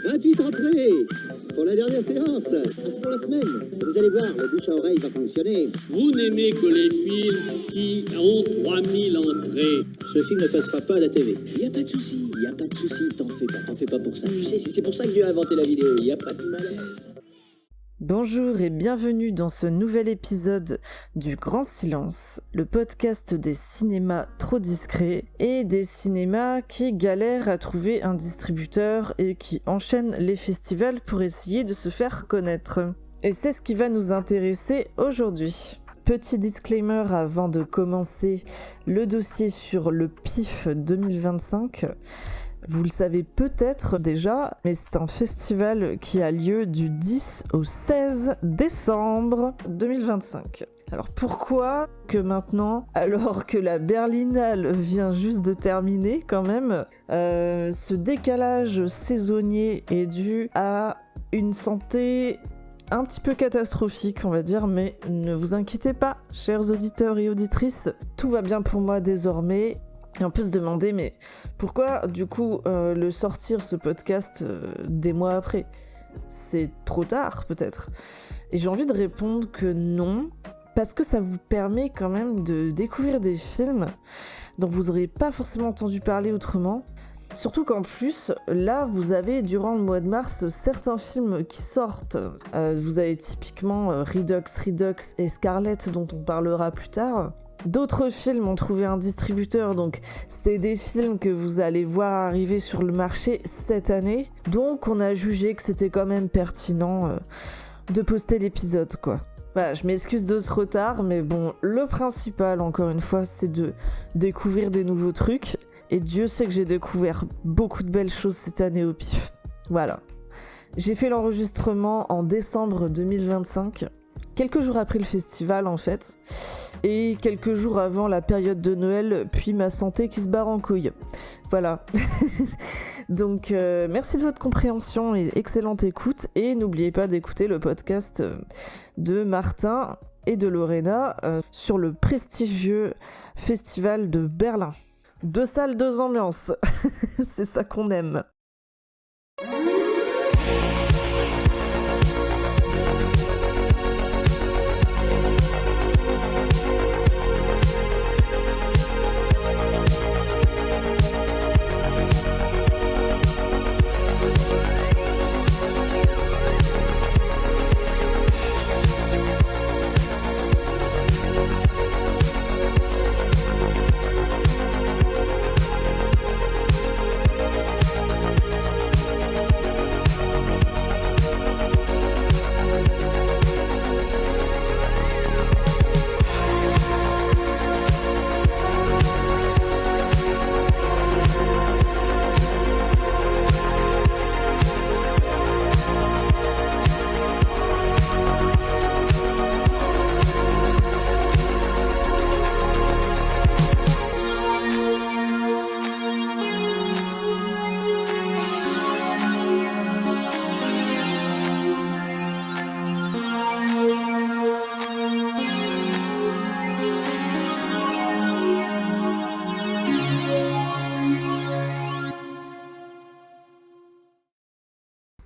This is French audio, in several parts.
28 entrées pour la dernière séance. C'est pour la semaine. Vous allez voir, le bouche à oreille va fonctionner. Vous n'aimez que les films qui ont 3000 entrées. Ce film ne passera pas à la télé. Il n'y a pas de souci, t'en fais pas pour ça. Tu sais, c'est pour ça que Dieu a inventé la vidéo, il n'y a pas de malaise. Bonjour et bienvenue dans ce nouvel épisode du Grand Silence, le podcast des cinémas trop discrets et des cinémas qui galèrent à trouver un distributeur et qui enchaînent les festivals pour essayer de se faire connaître. Et c'est ce qui va nous intéresser aujourd'hui. Petit disclaimer avant de commencer le dossier sur le PIF 2025. Vous le savez peut-être déjà, mais c'est un festival qui a lieu du 10 au 16 décembre 2025. Alors pourquoi que maintenant, alors que la Berlinale vient juste de terminer quand même, ce décalage saisonnier est dû à une santé un petit peu catastrophique, on va dire, mais ne vous inquiétez pas, chers auditeurs et auditrices, tout va bien pour moi désormais. Et on peut se demander, mais pourquoi, du coup, le sortir, ce podcast, des mois après ? C'est trop tard, peut-être. Et j'ai envie de répondre que non, parce que ça vous permet quand même de découvrir des films dont vous n'auriez pas forcément entendu parler autrement. Surtout qu'en plus, là, vous avez, durant le mois de mars, certains films qui sortent. Vous avez typiquement Redux et Scarlett, dont on parlera plus tard. D'autres films ont trouvé un distributeur, donc c'est des films que vous allez voir arriver sur le marché cette année. Donc on a jugé que c'était quand même pertinent de poster l'épisode, quoi. Voilà, je m'excuse de ce retard, mais bon, le principal, encore une fois, c'est de découvrir des nouveaux trucs. Et Dieu sait que j'ai découvert beaucoup de belles choses cette année au PIF. Voilà. J'ai fait l'enregistrement en décembre 2025. Quelques jours après le festival en fait, et quelques jours avant la période de Noël, puis ma santé qui se barre en couille. Voilà. Donc merci de votre compréhension et excellente écoute, et n'oubliez pas d'écouter le podcast de Martin et de Lorena sur le prestigieux festival de Berlin. 2 salles, 2 ambiances, c'est ça qu'on aime.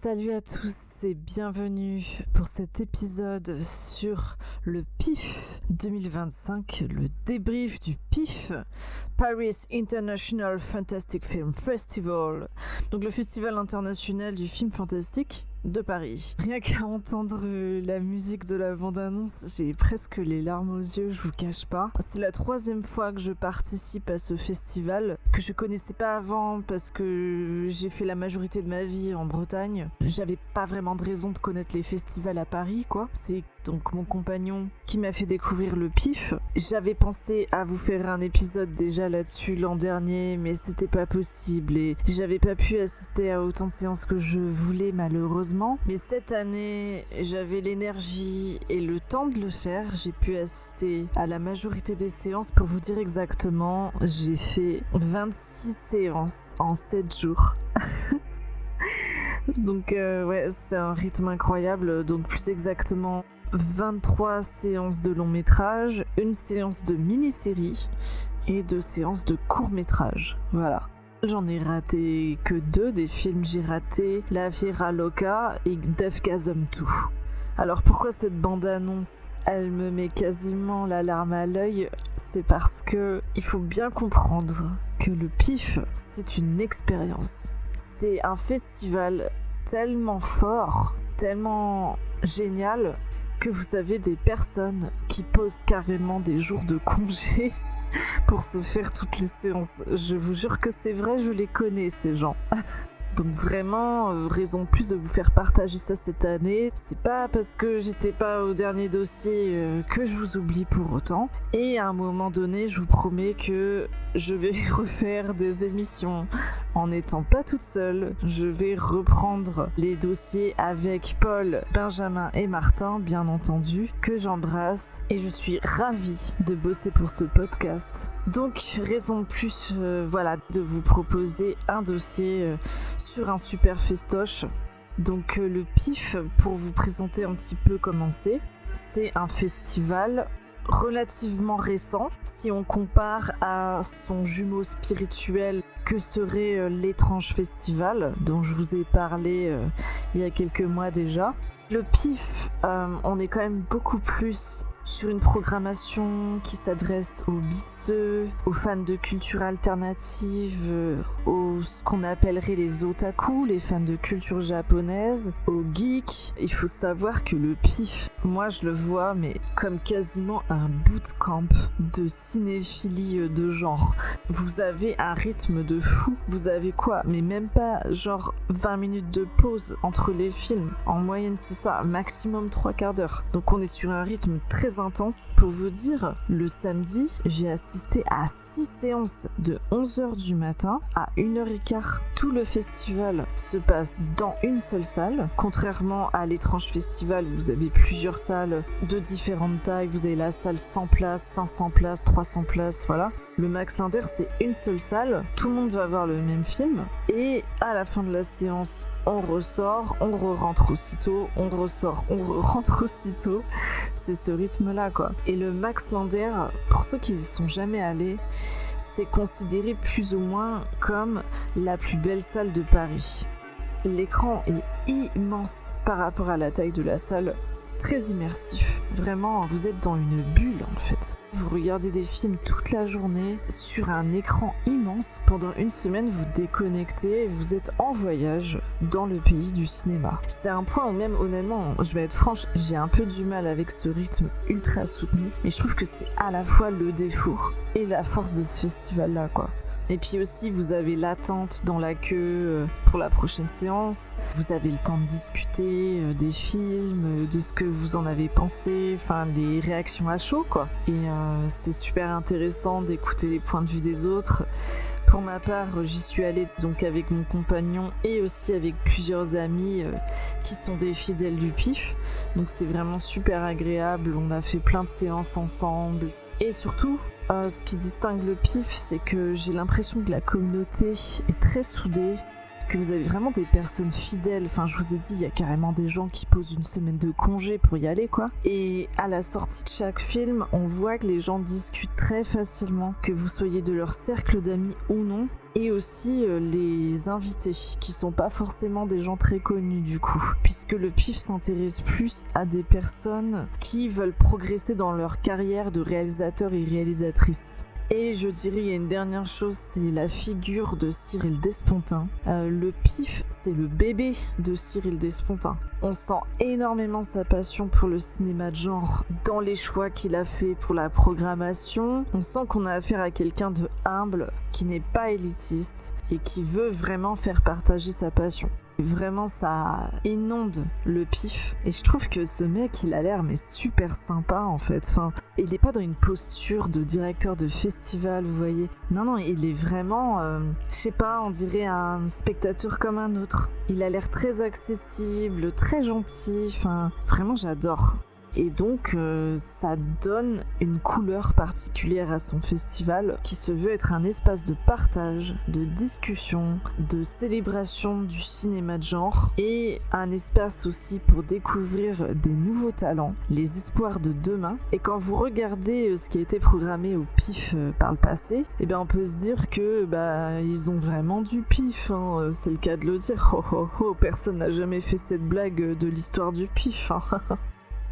Salut à tous et bienvenue pour cet épisode sur le PIF 2025, le débrief du PIF, Paris International Fantastic Film Festival, donc le festival international du film fantastique de Paris. Rien qu'à entendre la musique de la bande-annonce, j'ai presque les larmes aux yeux, je vous cache pas. C'est la 3e fois que je participe à ce festival, que je connaissais pas avant parce que j'ai fait la majorité de ma vie en Bretagne. J'avais pas vraiment de raison de connaître les festivals à Paris, quoi. C'est donc mon compagnon qui m'a fait découvrir le PIF. J'avais pensé à vous faire un épisode déjà là-dessus l'an dernier, mais c'était pas possible et j'avais pas pu assister à autant de séances que je voulais malheureusement. Mais cette année, j'avais l'énergie et le temps de le faire. J'ai pu assister à la majorité des séances. Pour vous dire exactement, j'ai fait 26 séances en 7 jours. Donc ouais, c'est un rythme incroyable. Donc plus exactement 23 séances de long métrage, une séance de mini-série et 2 séances de court métrage. Voilà. J'en ai raté que 2 des films. J'ai raté La Viera Loca et Deathgasm 2. Alors pourquoi cette bande-annonce, elle me met quasiment la larme à l'œil? C'est parce que il faut bien comprendre que le PIF, c'est une expérience. C'est un festival tellement fort, tellement génial, que vous avez des personnes qui posent carrément des jours de congé pour se faire toutes les séances. Je vous jure que c'est vrai, je les connais ces gens. Donc vraiment, raison de plus de vous faire partager ça cette année. C'est pas parce que j'étais pas au dernier dossier que je vous oublie pour autant. Et à un moment donné, je vous promets que je vais refaire des émissions en n'étant pas toute seule. Je vais reprendre les dossiers avec Paul, Benjamin et Martin, bien entendu, que j'embrasse. Et je suis ravie de bosser pour ce podcast. Donc, raison de plus, de vous proposer un dossier sur un super festoche. Donc le PIF, pour vous présenter un petit peu comment c'est un festival relativement récent si on compare à son jumeau spirituel que serait l'étrange festival dont je vous ai parlé il y a quelques mois déjà. Le PIF, on est quand même beaucoup plus sur une programmation qui s'adresse aux bisseux, aux fans de culture alternative, aux ce qu'on appellerait les otaku, les fans de culture japonaise, aux geeks. Il faut savoir que le PIF, moi je le vois mais comme quasiment un bootcamp de cinéphilie de genre. Vous avez un rythme de fou. Vous avez quoi? Mais même pas genre 20 minutes de pause entre les films. En moyenne c'est ça, maximum 3/4 d'heure. Donc on est sur un rythme très intense. Pour vous dire, le samedi, j'ai assisté à 6 séances de 11h du matin à 1h15. Tout le festival se passe dans une seule salle. Contrairement à l'étrange festival, vous avez plusieurs salles de différentes tailles. Vous avez la salle 100 places, 500 places, 300 places, voilà. Le Max Linder, c'est une seule salle. Tout le monde va voir le même film. Et à la fin de la séance, on ressort, on re-rentre aussitôt, on ressort, on re-rentre aussitôt. C'est ce rythme-là, quoi. Et le Max Linder, pour ceux qui n'y sont jamais allés, c'est considéré plus ou moins comme la plus belle salle de Paris. L'écran est immense par rapport à la taille de la salle. C'est très immersif. Vraiment, vous êtes dans une bulle, en fait. Vous regardez des films toute la journée sur un écran immense. Pendant une semaine, vous déconnectez et vous êtes en voyage dans le pays du cinéma. C'est un point où même, honnêtement, je vais être franche, j'ai un peu du mal avec ce rythme ultra soutenu. Mais je trouve que c'est à la fois le défaut et la force de ce festival-là, quoi. Et puis aussi, vous avez l'attente dans la queue pour la prochaine séance. Vous avez le temps de discuter des films, de ce que vous en avez pensé, enfin les réactions à chaud, quoi. Et c'est super intéressant d'écouter les points de vue des autres. Pour ma part, j'y suis allée donc avec mon compagnon et aussi avec plusieurs amis qui sont des fidèles du PIF. Donc c'est vraiment super agréable. On a fait plein de séances ensemble. Et surtout, ce qui distingue le PIF, c'est que j'ai l'impression que la communauté est très soudée, que vous avez vraiment des personnes fidèles. Enfin, je vous ai dit, il y a carrément des gens qui posent une semaine de congé pour y aller, quoi. Et à la sortie de chaque film, on voit que les gens discutent très facilement, que vous soyez de leur cercle d'amis ou non. Et aussi les invités, qui sont pas forcément des gens très connus du coup, puisque le PIF s'intéresse plus à des personnes qui veulent progresser dans leur carrière de réalisateur et réalisatrice. Et je dirais, il y a une dernière chose, c'est la figure de Cyril Despontin. Le PIF, c'est le bébé de Cyril Despontin. On sent énormément sa passion pour le cinéma de genre dans les choix qu'il a fait pour la programmation. On sent qu'on a affaire à quelqu'un de humble, qui n'est pas élitiste et qui veut vraiment faire partager sa passion. Vraiment, ça inonde le PIF. Et je trouve que ce mec, il a l'air mais super sympa en fait. Enfin, il est pas dans une posture de directeur de festival, vous voyez. Non, il est vraiment, je sais pas, on dirait un spectateur comme un autre. Il a l'air très accessible, très gentil. Enfin, vraiment, j'adore. Et donc ça donne une couleur particulière à son festival qui se veut être un espace de partage, de discussion, de célébration du cinéma de genre et un espace aussi pour découvrir des nouveaux talents, les espoirs de demain. Et quand vous regardez ce qui a été programmé au PIF par le passé, eh bien on peut se dire que ils ont vraiment du pif, hein, c'est le cas de le dire. Personne n'a jamais fait cette blague de l'histoire du PIF. Hein.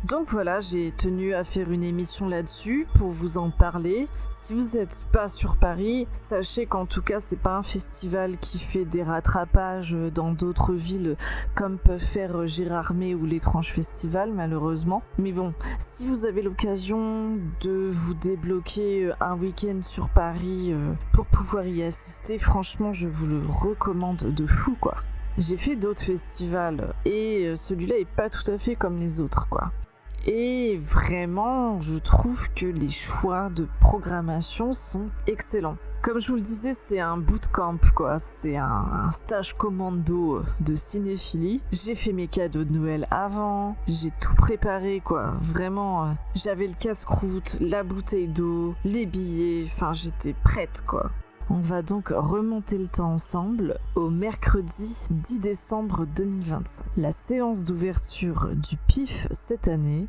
Donc voilà, j'ai tenu à faire une émission là-dessus pour vous en parler. Si vous n'êtes pas sur Paris, sachez qu'en tout cas c'est pas un festival qui fait des rattrapages dans d'autres villes comme peuvent faire Gérardmer ou l'Étrange Festival malheureusement. Mais bon, si vous avez l'occasion de vous débloquer un week-end sur Paris pour pouvoir y assister, franchement je vous le recommande de fou quoi. J'ai fait d'autres festivals et celui-là est pas tout à fait comme les autres quoi. Et vraiment, je trouve que les choix de programmation sont excellents. Comme je vous le disais, c'est un bootcamp quoi, c'est un stage commando de cinéphilie. J'ai fait mes cadeaux de Noël avant, j'ai tout préparé quoi, vraiment. J'avais le casse-croûte, la bouteille d'eau, les billets, enfin j'étais prête quoi. On va donc remonter le temps ensemble au mercredi 10 décembre 2025. La séance d'ouverture du PIF cette année,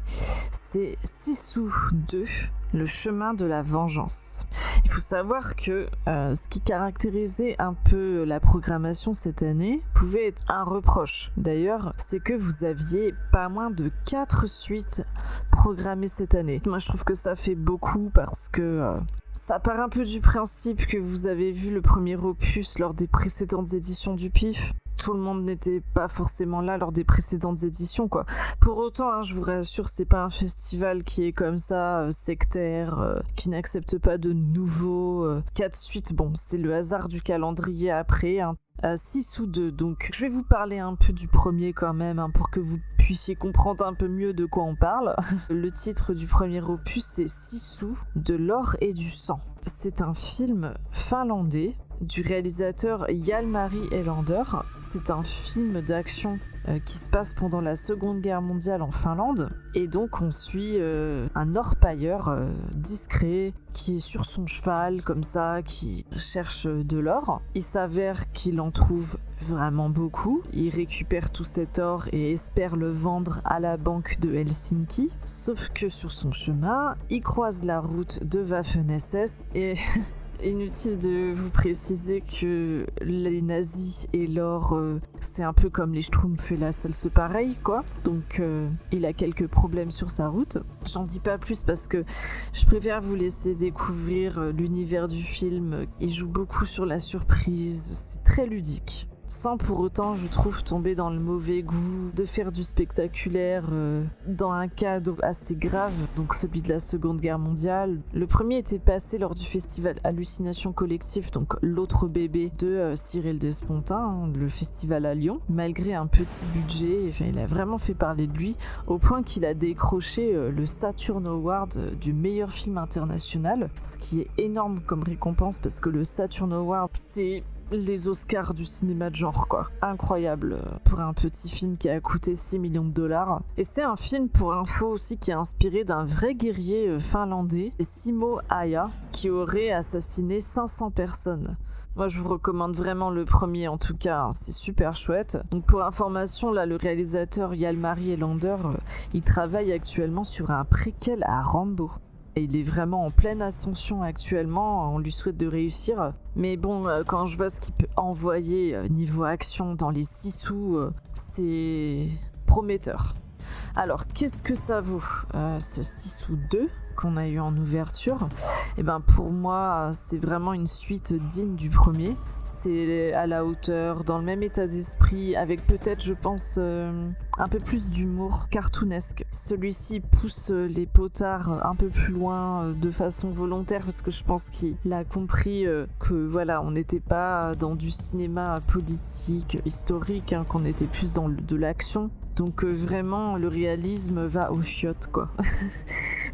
c'est Sisu 2, le chemin de la vengeance. Il faut savoir que ce qui caractérisait un peu la programmation cette année pouvait être un reproche. D'ailleurs, c'est que vous aviez pas moins de 4 suites programmées cette année. Moi, je trouve que ça fait beaucoup parce que ça part un peu du principe que vous avez vu le premier opus lors des précédentes éditions du PIF. Tout le monde n'était pas forcément là lors des précédentes éditions, quoi. Pour autant, hein, je vous rassure, c'est pas un festival qui est comme ça, sectaire, qui n'accepte pas de nouveaux 4 suites. Bon, c'est le hasard du calendrier après, hein. 6 ou 2, donc je vais vous parler un peu du premier quand même, hein, pour que vous puissiez comprendre un peu mieux de quoi on parle. Le titre du premier opus, c'est Sisu, de l'or et du sang. C'est un film finlandais du réalisateur Jalmari Elander. C'est un film d'action qui se passe pendant la Seconde Guerre mondiale en Finlande. Et donc on suit un orpailleur discret qui est sur son cheval comme ça, qui cherche de l'or. Il s'avère qu'il en trouve vraiment beaucoup. Il récupère tout cet or et espère le vendre à la banque de Helsinki. Sauf que sur son chemin, il croise la route de Waffen-SS et... Inutile de vous préciser que les nazis et l'or, c'est un peu comme les Schtroumpfs et la salse pareil, quoi. Donc, il a quelques problèmes sur sa route. J'en dis pas plus parce que je préfère vous laisser découvrir l'univers du film. Il joue beaucoup sur la surprise, c'est très ludique. Sans pour autant, je trouve, tomber dans le mauvais goût de faire du spectaculaire dans un cadre assez grave, donc celui de la Seconde Guerre mondiale. Le premier était passé lors du festival Hallucination Collective, donc l'autre bébé de Cyril Despontin, hein, le festival à Lyon. Malgré un petit budget, enfin, il a vraiment fait parler de lui, au point qu'il a décroché le Saturn Award du meilleur film international, ce qui est énorme comme récompense parce que le Saturn Award, c'est... les Oscars du cinéma de genre quoi. Incroyable pour un petit film qui a coûté 6 millions de dollars. Et c'est un film pour info aussi qui est inspiré d'un vrai guerrier finlandais, Simo Aya, qui aurait assassiné 500 personnes. Moi je vous recommande vraiment le premier en tout cas, hein, c'est super chouette. Donc pour information, là le réalisateur Jalmari Elander, il travaille actuellement sur un préquel à Rambo. Il est vraiment en pleine ascension actuellement, on lui souhaite de réussir. Mais bon, quand je vois ce qu'il peut envoyer niveau action dans les Sisu, c'est prometteur. Alors, qu'est-ce que ça vaut ce Sisu 2 qu'on a eu en ouverture? Et ben pour moi, c'est vraiment une suite digne du premier. C'est à la hauteur, dans le même état d'esprit, avec peut-être, je pense, un peu plus d'humour cartoonesque. Celui-ci pousse les potards un peu plus loin de façon volontaire parce que je pense qu'il a compris que voilà, on n'était pas dans du cinéma politique, historique, hein, qu'on était plus dans de l'action. Donc vraiment, le réalisme va aux chiottes, quoi.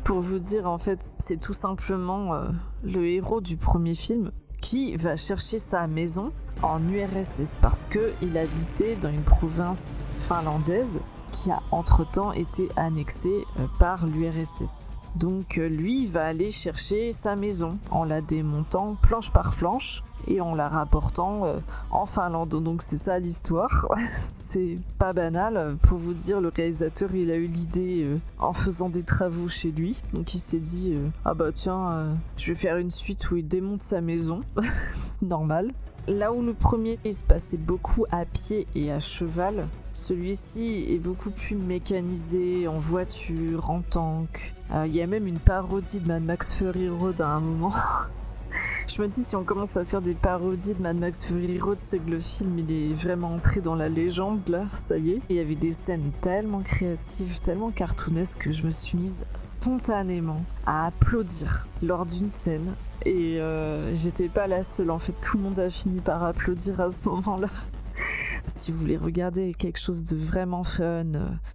Pour vous dire, en fait, c'est tout simplement le héros du premier film qui va chercher sa maison en URSS parce qu'il habitait dans une province finlandaise qui a entre-temps été annexée par l'URSS. Donc lui, il va aller chercher sa maison en la démontant planche par planche et en la rapportant en Finlande. Donc c'est ça l'histoire. C'est pas banal. Pour vous dire, le réalisateur, il a eu l'idée en faisant des travaux chez lui. Donc il s'est dit ah bah tiens, je vais faire une suite où il démonte sa maison. C'est normal. Là où le premier, il se passait beaucoup à pied et à cheval, celui-ci est beaucoup plus mécanisé, en voiture, en tank. Il y a même une parodie de Mad Max Fury Road à un moment. Je me dis, si on commence à faire des parodies de Mad Max Fury Road, c'est que le film, il est vraiment entré dans la légende, là, ça y est. Et il y avait des scènes tellement créatives, tellement cartoonesques, que je me suis mise spontanément à applaudir lors d'une scène. Et j'étais pas la seule, en fait, tout le monde a fini par applaudir à ce moment-là. Si vous voulez regarder quelque chose de vraiment fun,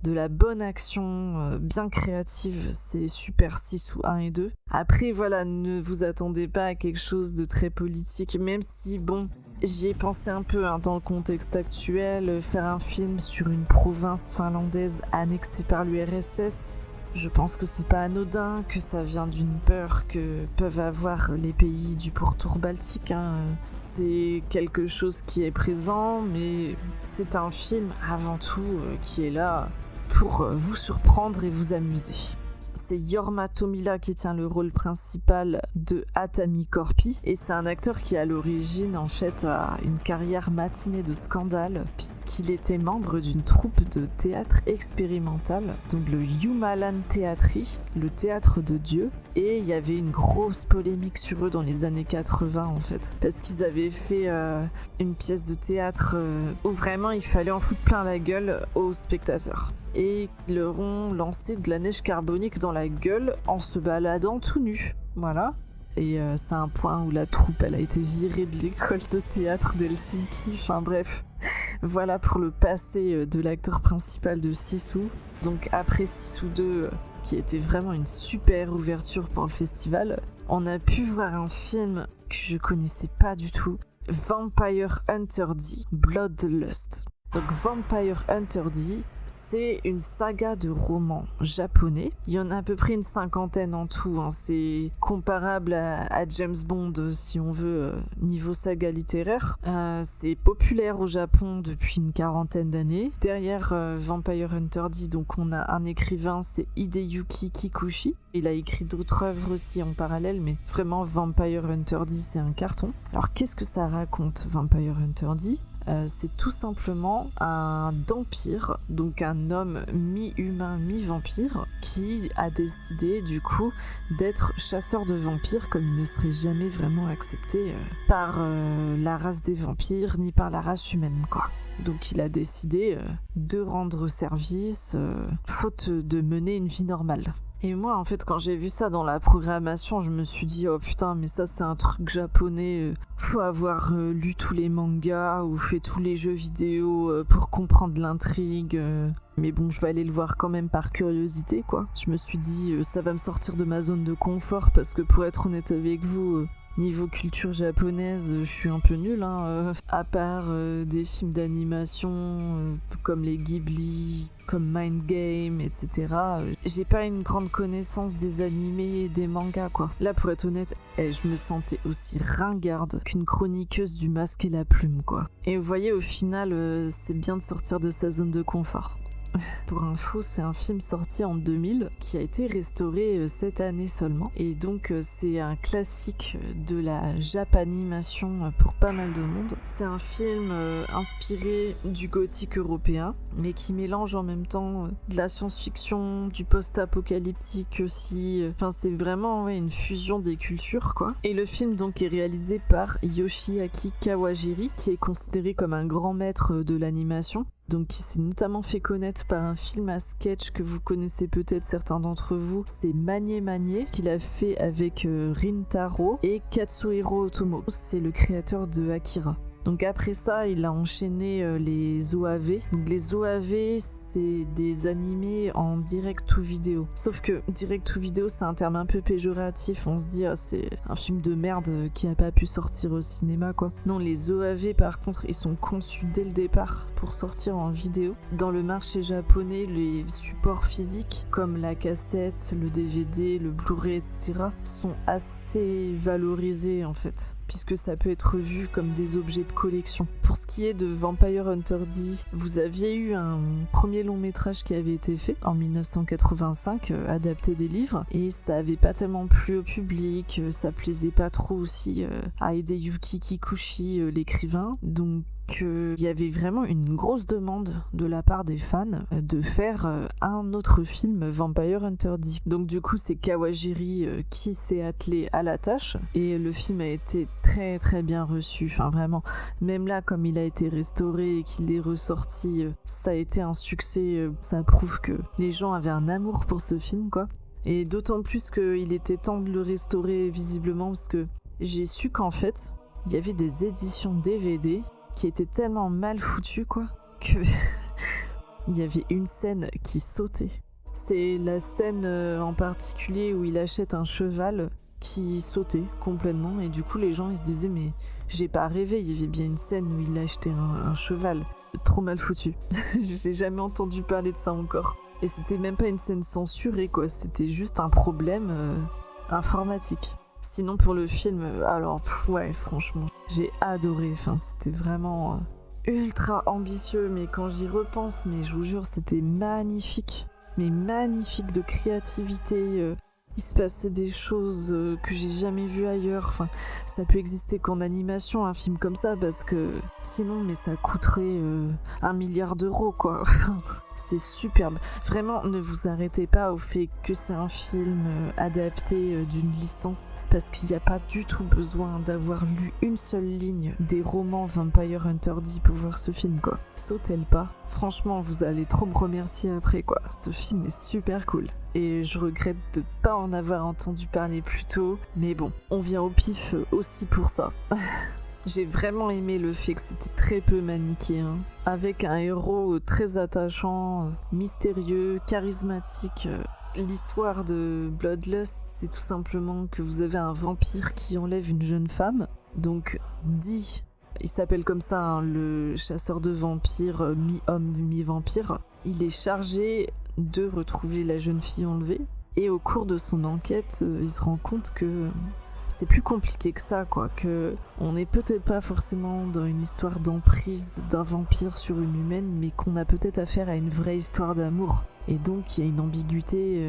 de la bonne action, bien créative, c'est Super Sisu 1 et 2. Après, voilà, ne vous attendez pas à quelque chose de très politique, même si, bon, j'y ai pensé un peu dans le contexte actuel, faire un film sur une province finlandaise annexée par l'URSS. Je pense que c'est pas anodin, que ça vient d'une peur que peuvent avoir les pays du pourtour baltique. C'est quelque chose qui est présent, mais c'est un film avant tout qui est là pour vous surprendre et vous amuser. C'est Jorma Tommila qui tient le rôle principal de Atami Korpi et c'est un acteur qui à l'origine en fait a une carrière matinée de scandale puisqu'il était membre d'une troupe de théâtre expérimental, donc le Jumalan Teatri, le théâtre de Dieu, et il y avait une grosse polémique sur eux dans les années 80 en fait parce qu'ils avaient fait une pièce de théâtre où vraiment il fallait en foutre plein la gueule aux spectateurs. Et ils leur ont lancé de la neige carbonique dans la gueule en se baladant tout nus. Voilà. Et c'est un point où la troupe elle a été virée de l'école de théâtre d'Helsinki. Enfin bref, voilà pour le passé de l'acteur principal de Sisu. Donc après Sisu 2, qui était vraiment une super ouverture pour le festival, on a pu voir un film que je connaissais pas du tout, Vampire Hunter D, Bloodlust. Donc Vampire Hunter D, c'est une saga de romans japonais. Il y en a à peu près une 50aine en tout. C'est comparable à James Bond, si on veut, niveau saga littéraire. C'est populaire au Japon depuis une 40aine d'années. Derrière Vampire Hunter D, donc on a un écrivain, c'est Hideyuki Kikuchi. Il a écrit d'autres œuvres aussi en parallèle, mais vraiment Vampire Hunter D, c'est un carton. Alors qu'est-ce que ça raconte, Vampire Hunter D ? C'est tout simplement un vampire, donc un homme mi-humain, mi-vampire, qui a décidé du coup d'être chasseur de vampires comme il ne serait jamais vraiment accepté par la race des vampires ni par la race humaine, quoi. Donc il a décidé de rendre service faute de mener une vie normale. Et moi, en fait, quand j'ai vu ça dans la programmation, je me suis dit, oh putain, mais ça, c'est un truc japonais. Faut avoir lu tous les mangas ou fait tous les jeux vidéo pour comprendre l'intrigue. Mais bon, je vais aller le voir quand même par curiosité, quoi. Je me suis dit, ça va me sortir de ma zone de confort parce que pour être honnête avec vous... Niveau culture japonaise, je suis un peu nulle, à part des films d'animation comme les Ghibli, comme Mind Game, etc. J'ai pas une grande connaissance des animés et des mangas, quoi. Là, pour être honnête, je me sentais aussi ringarde qu'une chroniqueuse du Masque et la Plume, quoi. Et vous voyez, au final, c'est bien de sortir de sa zone de confort. Pour info, c'est un film sorti en 2000 qui a été restauré cette année seulement. Et donc c'est un classique de la japanimation pour pas mal de monde. C'est un film inspiré du gothique européen, mais qui mélange en même temps de la science-fiction, du post-apocalyptique aussi. Enfin, c'est vraiment une fusion des cultures, quoi. Et le film donc est réalisé par Yoshiaki Kawajiri, qui est considéré comme un grand maître de l'animation. Donc qui s'est notamment fait connaître par un film à sketch que vous connaissez peut-être certains d'entre vous, c'est Magné Magné, qu'il a fait avec Rintaro et Katsuhiro Otomo. C'est le créateur de Akira. Donc après ça, il a enchaîné les OAV. Donc les OAV, c'est des animés en direct to vidéo. Sauf que direct to vidéo, c'est un terme un peu péjoratif. On se dit, c'est un film de merde qui n'a pas pu sortir au cinéma, quoi. Non, les OAV, par contre, ils sont conçus dès le départ pour sortir en vidéo. Dans le marché japonais, les supports physiques, comme la cassette, le DVD, le Blu-ray, etc., sont assez valorisés, en fait, puisque ça peut être vu comme des objets de collection. Pour ce qui est de Vampire Hunter D, vous aviez eu un premier long métrage qui avait été fait en 1985, adapté des livres, et ça avait pas tellement plu au public, ça plaisait pas trop aussi à Hideyuki Kikuchi, l'écrivain, donc il y avait vraiment une grosse demande de la part des fans de faire un autre film Vampire Hunter D. Donc du coup c'est Kawajiri qui s'est attelé à la tâche et le film a été très très bien reçu, enfin vraiment, même là comme il a été restauré et qu'il est ressorti, ça a été un succès, ça prouve que les gens avaient un amour pour ce film, quoi. Et d'autant plus qu'il était temps de le restaurer visiblement, parce que j'ai su qu'en fait il y avait des éditions DVD qui était tellement mal foutu, quoi, que il y avait une scène qui sautait. C'est la scène en particulier où il achète un cheval qui sautait complètement, et du coup les gens ils se disaient mais j'ai pas rêvé, il y avait bien une scène où il achetait un cheval. Trop mal foutu. J'ai jamais entendu parler de ça encore. Et c'était même pas une scène censurée, quoi, c'était juste un problème informatique. Sinon pour le film, alors ouais, franchement, j'ai adoré. Enfin, c'était vraiment ultra ambitieux, mais quand j'y repense, mais je vous jure, c'était magnifique. Mais magnifique de créativité. Il se passait des choses que j'ai jamais vues ailleurs. Enfin, ça peut exister qu'en animation, un film comme ça, parce que sinon, mais ça coûterait 1 milliard d'euros, quoi. C'est superbe. Vraiment, ne vous arrêtez pas au fait que c'est un film adapté d'une licence, parce qu'il n'y a pas du tout besoin d'avoir lu une seule ligne des romans Vampire Hunter D pour voir ce film, quoi. Sautez le pas. Franchement, vous allez trop me remercier après, quoi. Ce film est super cool. Et je regrette de pas en avoir entendu parler plus tôt. Mais bon, on vient au pif aussi pour ça. J'ai vraiment aimé le fait que c'était très peu manichéen, avec un héros très attachant, mystérieux, charismatique. L'histoire de Bloodlust, c'est tout simplement que vous avez un vampire qui enlève une jeune femme. Donc, dit, il s'appelle comme ça, hein, le chasseur de vampires, mi-homme, mi-vampire. Il est chargé de retrouver la jeune fille enlevée. Et au cours de son enquête, il se rend compte que c'est plus compliqué que ça, quoi, que on n'est peut-être pas forcément dans une histoire d'emprise d'un vampire sur une humaine, mais qu'on a peut-être affaire à une vraie histoire d'amour. Et donc il y a une ambiguïté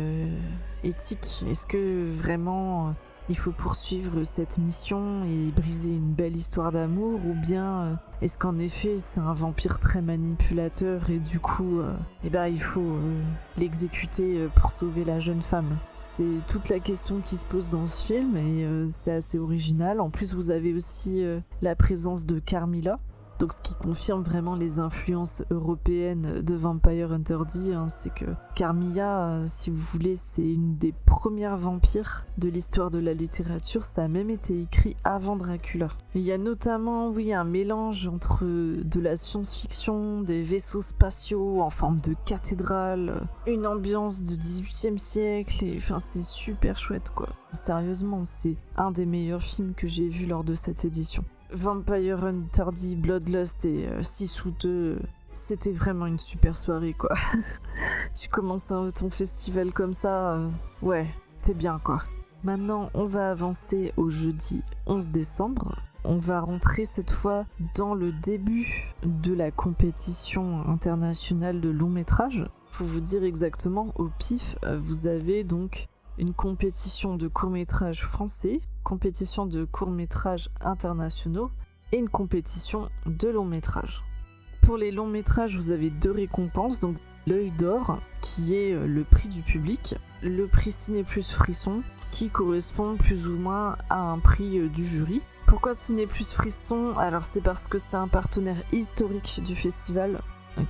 éthique. Est-ce que vraiment il faut poursuivre cette mission et briser une belle histoire d'amour, ou bien est-ce qu'en effet c'est un vampire très manipulateur et du coup il faut l'exécuter pour sauver la jeune femme? C'est toute la question qui se pose dans ce film, et c'est assez original. En plus, vous avez aussi la présence de Carmilla, donc ce qui confirme vraiment les influences européennes de Vampire Hunter D, hein. C'est que Carmilla, si vous voulez, c'est une des premières vampires de l'histoire de la littérature. Ça a même été écrit avant Dracula. Il y a notamment, oui, un mélange entre de la science-fiction, des vaisseaux spatiaux en forme de cathédrale, une ambiance du XVIIIe siècle, et enfin c'est super chouette, quoi. Sérieusement, c'est un des meilleurs films que j'ai vu lors de cette édition. Vampire Hunter D, Bloodlust et 6 ou 2, c'était vraiment une super soirée, quoi. Tu commences ton festival comme ça, ouais, c'est bien, quoi. Maintenant, on va avancer au jeudi 11 décembre. On va rentrer cette fois dans le début de la compétition internationale de long métrage. Faut vous dire exactement, au pif, vous avez donc une compétition de courts-métrages français, compétition de courts-métrages internationaux et une compétition de longs-métrages. Pour les longs-métrages, vous avez 2 récompenses, donc l'œil d'or, qui est le prix du public, le prix Ciné Plus Frisson, qui correspond plus ou moins à un prix du jury. Pourquoi Ciné Plus Frisson? Alors c'est parce que c'est un partenaire historique du festival,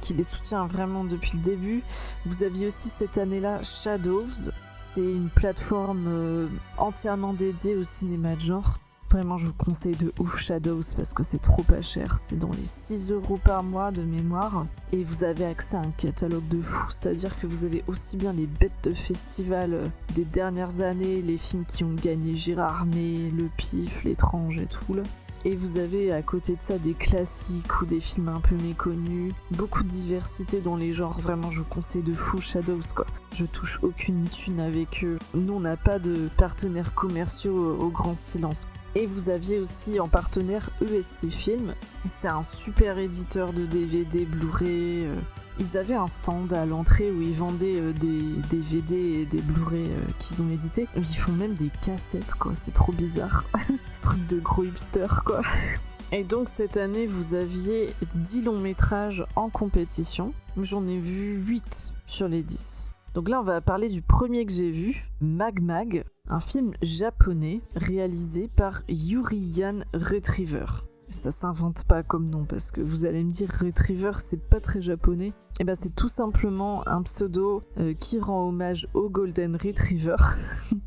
qui les soutient vraiment depuis le début. Vous aviez aussi cette année-là Shadows. C'est une plateforme entièrement dédiée au cinéma de genre. Vraiment, je vous conseille de ouf Shadows parce que c'est trop pas cher. C'est dans les 6€ par mois de mémoire. Et vous avez accès à un catalogue de fou. C'est-à-dire que vous avez aussi bien les bêtes de festival des dernières années, les films qui ont gagné Gérardmer, Le Pif, L'étrange et tout là. Et vous avez à côté de ça des classiques ou des films un peu méconnus. Beaucoup de diversité dans les genres. Vraiment, je vous conseille de fou Shadows quoi. Je touche aucune thune avec eux. Nous, on n'a pas de partenaires commerciaux au Grand Silence. Et vous aviez aussi en partenaire ESC Films. C'est un super éditeur de DVD, Blu-ray. Ils avaient un stand à l'entrée où ils vendaient des DVD et des Blu-ray qu'ils ont édités. Ils font même des cassettes, quoi. C'est trop bizarre. Truc de gros hipster, quoi. Et donc cette année, vous aviez 10 longs métrages en compétition. J'en ai vu 8 sur les 10. Donc là, on va parler du premier que j'ai vu, Mag Mag, un film japonais réalisé par Yurian Retriever. Ça s'invente pas comme nom parce que vous allez me dire Retriever, c'est pas très japonais. Et ben c'est tout simplement un pseudo qui rend hommage au Golden Retriever,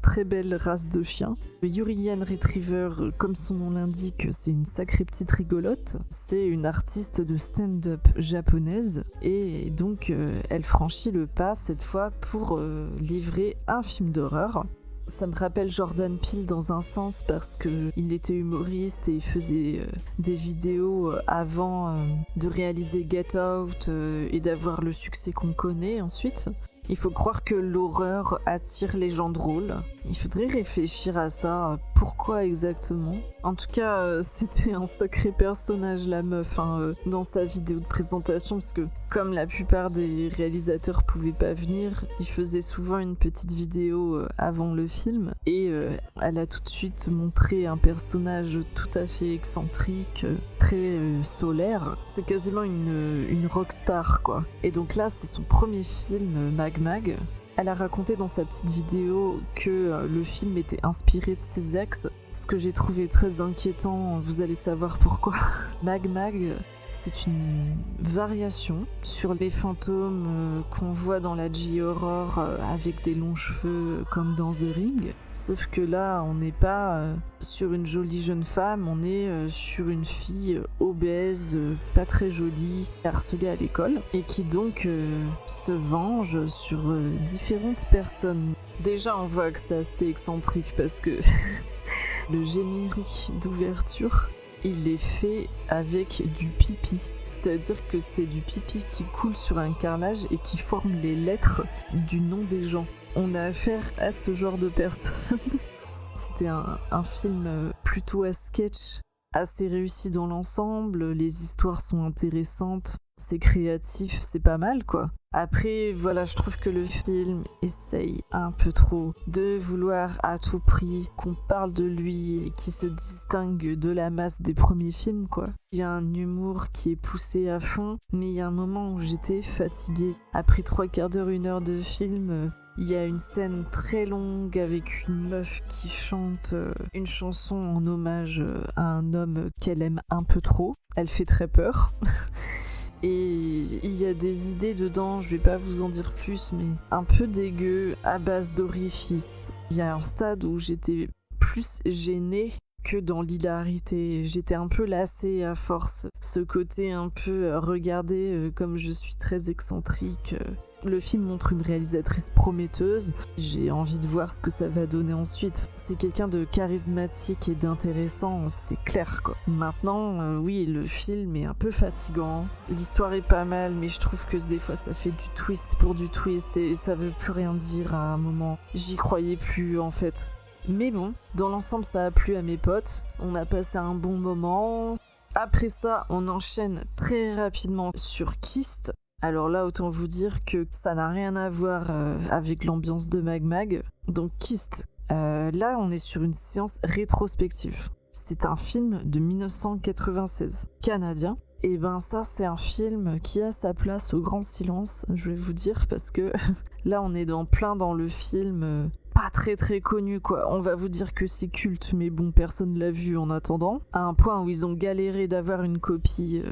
très belle race de chien. Le Yurian Retriever, comme son nom l'indique, c'est une sacrée petite rigolote. C'est une artiste de stand-up japonaise et donc elle franchit le pas cette fois pour livrer un film d'horreur. Ça me rappelle Jordan Peele dans un sens parce qu'il était humoriste et il faisait des vidéos avant de réaliser Get Out et d'avoir le succès qu'on connaît ensuite. Il faut croire que l'horreur attire les gens drôles. Il faudrait réfléchir à ça. Pourquoi exactement ? En tout cas, c'était un sacré personnage, la meuf, dans sa vidéo de présentation, parce que comme la plupart des réalisateurs pouvaient pas venir, il faisait souvent une petite vidéo avant le film, et elle a tout de suite montré un personnage tout à fait excentrique, très solaire. C'est quasiment une rockstar, quoi. Et donc là, c'est son premier film, Mag Mag. Elle a raconté dans sa petite vidéo que le film était inspiré de ses ex, ce que j'ai trouvé très inquiétant, vous allez savoir pourquoi. Mag Mag, c'est une variation sur les fantômes qu'on voit dans la J-horror avec des longs cheveux comme dans The Ring. Sauf que là, on n'est pas sur une jolie jeune femme, on est sur une fille obèse, pas très jolie, harcelée à l'école, et qui donc se venge sur différentes personnes. Déjà, on voit que c'est assez excentrique parce que le générique d'ouverture, il est fait avec du pipi. C'est-à-dire que c'est du pipi qui coule sur un carrelage et qui forme les lettres du nom des gens. On a affaire à ce genre de personnes. C'était un film plutôt à sketch, assez réussi dans l'ensemble. Les histoires sont intéressantes, c'est créatif, c'est pas mal quoi. Après, voilà, je trouve que le film essaye un peu trop de vouloir à tout prix qu'on parle de lui et qui se distingue de la masse des premiers films, quoi. Il y a un humour qui est poussé à fond, mais il y a un moment où j'étais fatiguée. Après 3/4 d'heure, 1 heure de film, il y a une scène très longue avec une meuf qui chante une chanson en hommage à un homme qu'elle aime un peu trop. Elle fait très peur. Et il y a des idées dedans, je vais pas vous en dire plus, mais un peu dégueu, à base d'orifices. Il y a un stade où j'étais plus gênée que dans l'hilarité. J'étais un peu lassée à force. Ce côté un peu, regardez comme je suis très excentrique. Le film montre une réalisatrice prometteuse. J'ai envie de voir ce que ça va donner ensuite. C'est quelqu'un de charismatique et d'intéressant, c'est clair quoi. Maintenant, oui, le film est un peu fatigant. L'histoire est pas mal, mais je trouve que des fois ça fait du twist pour du twist et ça veut plus rien dire à un moment. J'y croyais plus en fait. Mais bon, dans l'ensemble ça a plu à mes potes. On a passé un bon moment. Après ça, on enchaîne très rapidement sur Kist. Alors là, autant vous dire que ça n'a rien à voir avec l'ambiance de Mag Mag. Donc Kist, là on est sur une séance rétrospective. C'est un film de 1996, canadien. Et ben ça, c'est un film qui a sa place au Grand Silence, je vais vous dire, parce que là on est plein dans le film pas très très connu quoi. On va vous dire que c'est culte, mais bon, personne l'a vu en attendant. À un point où ils ont galéré d'avoir une copie...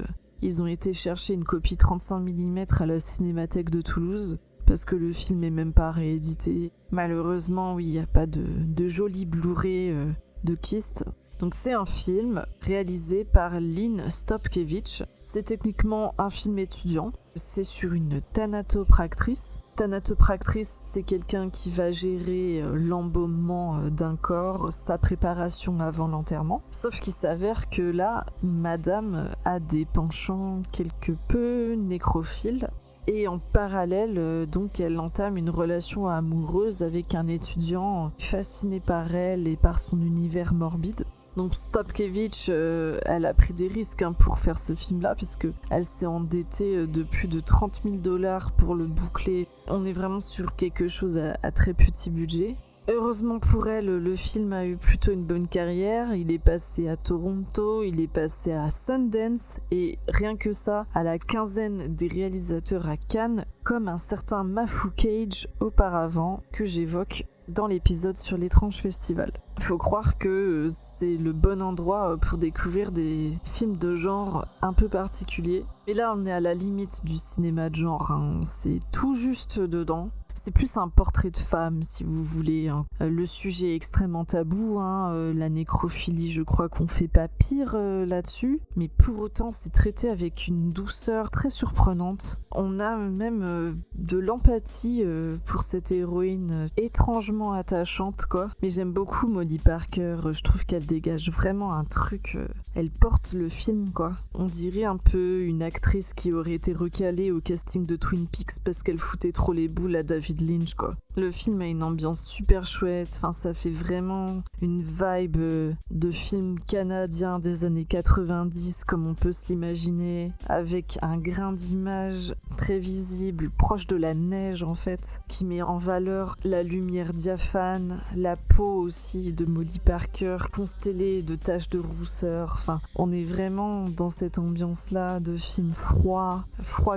Ils ont été chercher une copie 35 mm à la Cinémathèque de Toulouse parce que le film est même pas réédité. Malheureusement, oui, il n'y a pas de joli Blu-ray de Kist. Donc c'est un film réalisé par Lynn Stopkevich. C'est techniquement un film étudiant. C'est sur une thanatopractrice. Thanatopractrice, c'est quelqu'un qui va gérer l'embaumement d'un corps, sa préparation avant l'enterrement. Sauf qu'il s'avère que là, madame a des penchants quelque peu nécrophiles. Et en parallèle, donc, elle entame une relation amoureuse avec un étudiant fasciné par elle et par son univers morbide. Donc Stopkevich, elle a pris des risques pour faire ce film-là, puisque elle s'est endettée de plus de $30,000 pour le boucler. On est vraiment sur quelque chose à très petit budget. Heureusement pour elle, le film a eu plutôt une bonne carrière. Il est passé à Toronto, il est passé à Sundance, et rien que ça, à la quinzaine des réalisateurs à Cannes, comme un certain Mafu Cage auparavant, que j'évoque dans l'épisode sur l'étrange festival. Faut croire que c'est le bon endroit pour découvrir des films de genre un peu particuliers. Et là, on est à la limite du cinéma de genre, c'est tout juste dedans. C'est plus un portrait de femme, si vous voulez. Le sujet est extrêmement tabou. La nécrophilie, je crois qu'on fait pas pire là-dessus. Mais pour autant, c'est traité avec une douceur très surprenante. On a même de l'empathie pour cette héroïne étrangement attachante, quoi. Mais j'aime beaucoup Molly Parker. Je trouve qu'elle dégage vraiment un truc. Elle porte le film, quoi. On dirait un peu une actrice qui aurait été recalée au casting de Twin Peaks parce qu'elle foutait trop les boules à David Lynch, quoi. Le film a une ambiance super chouette, ça fait vraiment une vibe de film canadien des années 90 comme on peut se l'imaginer, avec un grain d'image très visible, proche de la neige en fait, qui met en valeur la lumière diaphane, la peau aussi de Molly Parker constellée de taches de rousseur. On est vraiment dans cette ambiance-là de film froid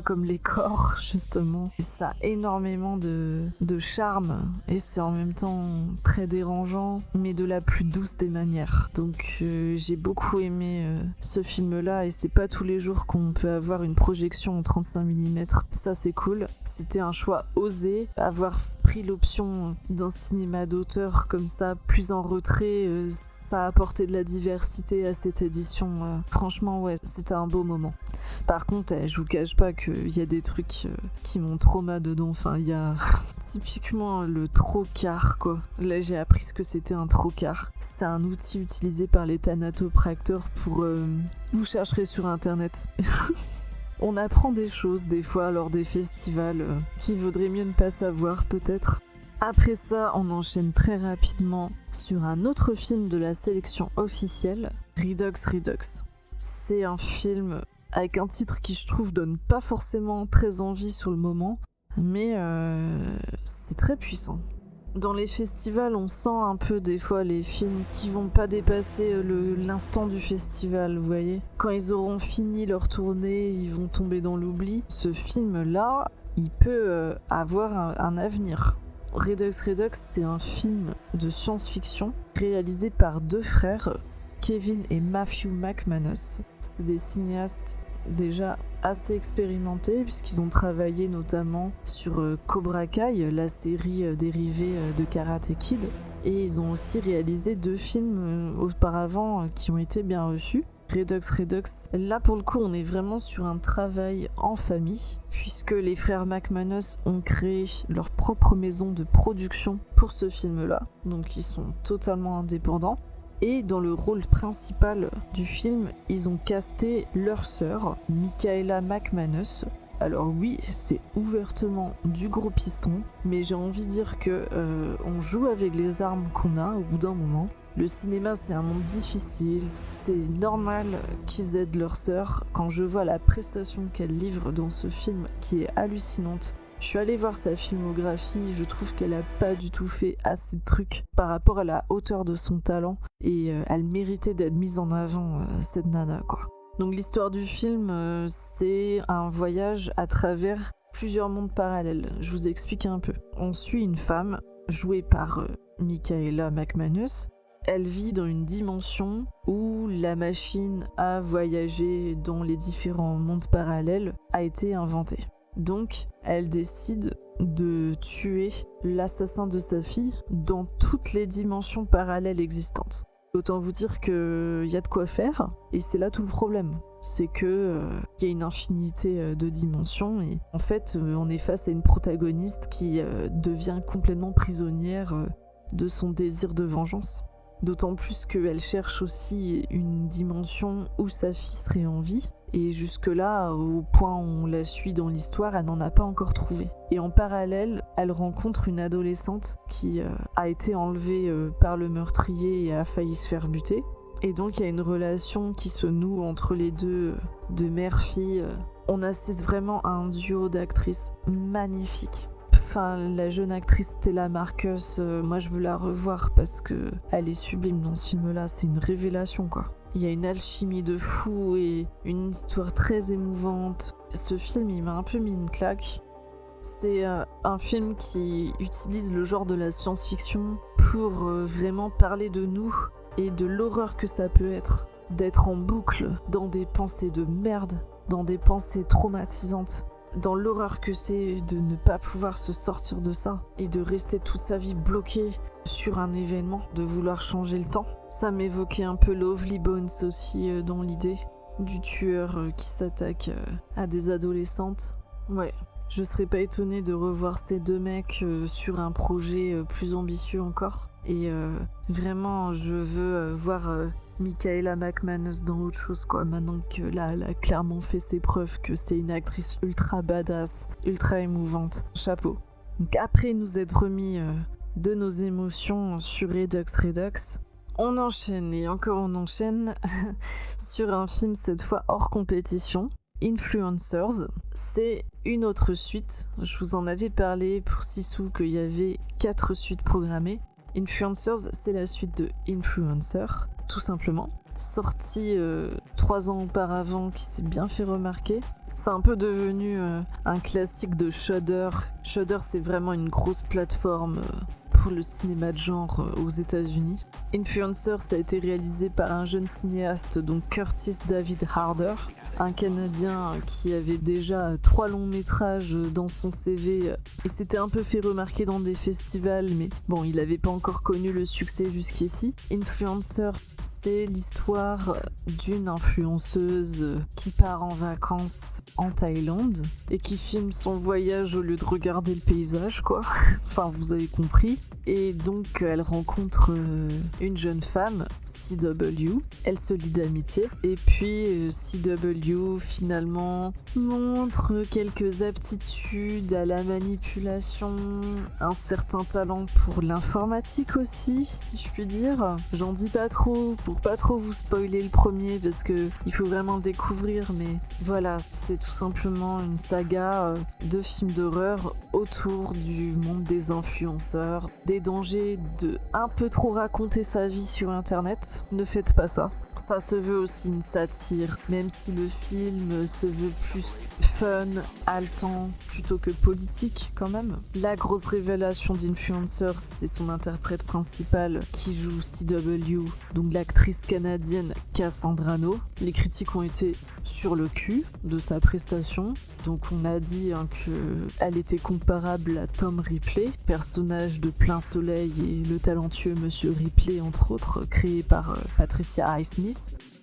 comme les corps justement. Et ça a énormément de charme et c'est en même temps très dérangeant, mais de la plus douce des manières. Donc j'ai beaucoup aimé ce film-là, et c'est pas tous les jours qu'on peut avoir une projection en 35 mm. Ça c'est cool. C'était un choix osé. Avoir pris l'option d'un cinéma d'auteur comme ça, plus en retrait, ça a apporté de la diversité à cette édition. Franchement, ouais, c'était un beau moment. Par contre, je vous cache pas qu'il y a des trucs qui m'ont trauma dedans. Il y a typiquement le trocar, quoi. Là, j'ai appris ce que c'était un trocar. C'est un outil utilisé par les thanatopracteurs pour... Vous chercherez sur internet. On apprend des choses des fois lors des festivals qu'il vaudrait mieux ne pas savoir, peut-être. Après ça, on enchaîne très rapidement sur un autre film de la sélection officielle, Redux Redux. C'est un film avec un titre qui, je trouve, donne pas forcément très envie sur le moment, mais c'est très puissant. Dans les festivals, on sent un peu des fois les films qui vont pas dépasser l'instant du festival, vous voyez. Quand ils auront fini leur tournée, ils vont tomber dans l'oubli. Ce film-là, il peut avoir un avenir. Redux Redux, c'est un film de science-fiction réalisé par deux frères, Kevin et Matthew McManus. C'est des cinéastes déjà assez expérimentés puisqu'ils ont travaillé notamment sur Cobra Kai, la série dérivée de Karate Kid, et ils ont aussi réalisé 2 films auparavant qui ont été bien reçus. Redux Redux, là pour le coup on est vraiment sur un travail en famille puisque les frères McManus ont créé leur propre maison de production pour ce film-là, donc ils sont totalement indépendants. Et dans le rôle principal du film, ils ont casté leur sœur, Michaela McManus. Alors oui, c'est ouvertement du gros piston, mais j'ai envie de dire que on joue avec les armes qu'on a au bout d'un moment. Le cinéma, c'est un monde difficile, c'est normal qu'ils aident leur sœur. Quand je vois la prestation qu'elle livre dans ce film, qui est hallucinante, je suis allée voir sa filmographie, je trouve qu'elle a pas du tout fait assez de trucs par rapport à la hauteur de son talent, et elle méritait d'être mise en avant, cette nana, quoi. Donc l'histoire du film, c'est un voyage à travers plusieurs mondes parallèles. Je vous explique un peu. On suit une femme, jouée par Michaela McManus. Elle vit dans une dimension où la machine à voyager dans les différents mondes parallèles a été inventée. Donc, elle décide de tuer l'assassin de sa fille dans toutes les dimensions parallèles existantes. Autant vous dire qu'il y a de quoi faire, et c'est là tout le problème. C'est que y a une infinité de dimensions, et en fait, on est face à une protagoniste qui devient complètement prisonnière de son désir de vengeance. D'autant plus qu'elle cherche aussi une dimension où sa fille serait en vie. Et jusque-là, au point où on la suit dans l'histoire, elle n'en a pas encore trouvé. Et en parallèle, elle rencontre une adolescente qui a été enlevée par le meurtrier et a failli se faire buter. Et donc il y a une relation qui se noue entre les deux, de mère-fille. On assiste vraiment à un duo d'actrices magnifique. Enfin, la jeune actrice Stella Marcus, moi je veux la revoir parce que elle est sublime dans ce film-là, c'est une révélation quoi. Il y a une alchimie de fou et une histoire très émouvante. Ce film, il m'a un peu mis une claque. C'est un film qui utilise le genre de la science-fiction pour vraiment parler de nous et de l'horreur que ça peut être d'être en boucle dans des pensées de merde, dans des pensées traumatisantes. Dans l'horreur que c'est de ne pas pouvoir se sortir de ça et de rester toute sa vie bloqué sur un événement, de vouloir changer le temps. Ça m'évoquait un peu Lovely Bones aussi dans l'idée du tueur qui s'attaque à des adolescentes. Ouais, je serais pas étonnée de revoir ces deux mecs sur un projet plus ambitieux encore. Et vraiment, je veux voir Michaela McManus dans autre chose quoi, maintenant que là elle a clairement fait ses preuves que c'est une actrice ultra badass, ultra émouvante, chapeau. Donc après nous être remis de nos émotions sur Redux, on enchaîne et encore on enchaîne sur un film cette fois hors compétition, Influencers. C'est une autre suite, je vous en avais parlé pour Sissou qu'il y avait 4 suites programmées. Influencers, c'est la suite de Influencer, tout simplement. Sorti 3 ans auparavant, qui s'est bien fait remarquer. C'est un peu devenu un classique de Shudder. Shudder, c'est vraiment une grosse plateforme pour le cinéma de genre aux États-Unis. Influencer, ça a été réalisé par un jeune cinéaste, donc Curtis David Harder, un Canadien qui avait déjà 3 longs métrages dans son CV et s'était un peu fait remarquer dans des festivals, mais bon, il n'avait pas encore connu le succès jusqu'ici. Influencer, c'est l'histoire d'une influenceuse qui part en vacances en Thaïlande et qui filme son voyage au lieu de regarder le paysage, quoi. Enfin, vous avez compris. Et donc, elle rencontre une jeune femme, CW. Elle se lie d'amitié. Et puis, CW, finalement, montre quelques aptitudes à la manipulation, un certain talent pour l'informatique aussi, si je puis dire. J'en dis pas trop, pour pas trop vous spoiler le premier, parce que il faut vraiment le découvrir, mais voilà, c'est tout simplement une saga de films d'horreur autour du monde des influenceurs, des dangers de un peu trop raconter sa vie sur internet. Ne faites pas ça. Ça se veut aussi une satire, même si le film se veut plus fun, haletant, plutôt que politique quand même. La grosse révélation d'Influencer, c'est son interprète principal qui joue CW, donc l'actrice canadienne Cassandra No. Les critiques ont été sur le cul de sa prestation, donc on a dit qu'elle était comparable à Tom Ripley, personnage de Plein Soleil et le talentueux Monsieur Ripley entre autres, créé par Patricia Highsmith.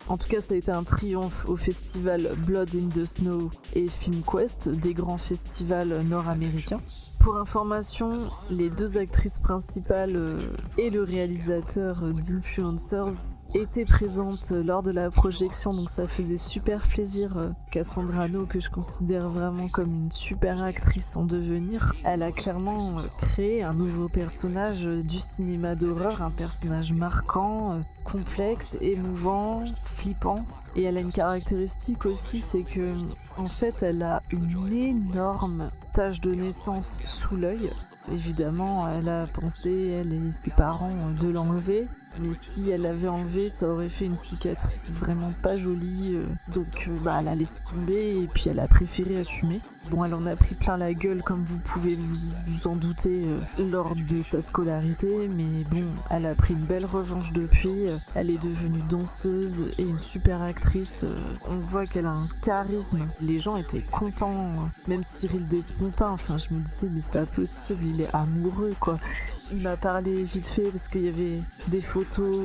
En tout cas, ça a été un triomphe au festival Blood in the Snow et FilmQuest, des grands festivals nord-américains. Pour information, les 2 actrices principales et le réalisateur d'Influencers étaient présentes lors de la projection, donc ça faisait super plaisir. Cassandra No, que je considère vraiment comme une super actrice en devenir, elle a clairement créé un nouveau personnage du cinéma d'horreur, un personnage marquant, complexe, émouvant, flippant. Et elle a une caractéristique aussi, c'est que en fait elle a une énorme tache de naissance sous l'œil. Évidemment, elle a pensé, elle et ses parents, de l'enlever. Mais si elle l'avait enlevé, ça aurait fait une cicatrice vraiment pas jolie. Donc elle a laissé tomber et puis elle a préféré assumer. Bon, elle en a pris plein la gueule, comme vous pouvez vous en douter, lors de sa scolarité. Mais bon, elle a pris une belle revanche depuis. Elle est devenue danseuse et une super actrice. On voit qu'elle a un charisme. Les gens étaient contents. Même Cyril Despontin, enfin je me disais, mais c'est pas possible, il est amoureux quoi. Il m'a parlé vite fait parce qu'il y avait des photos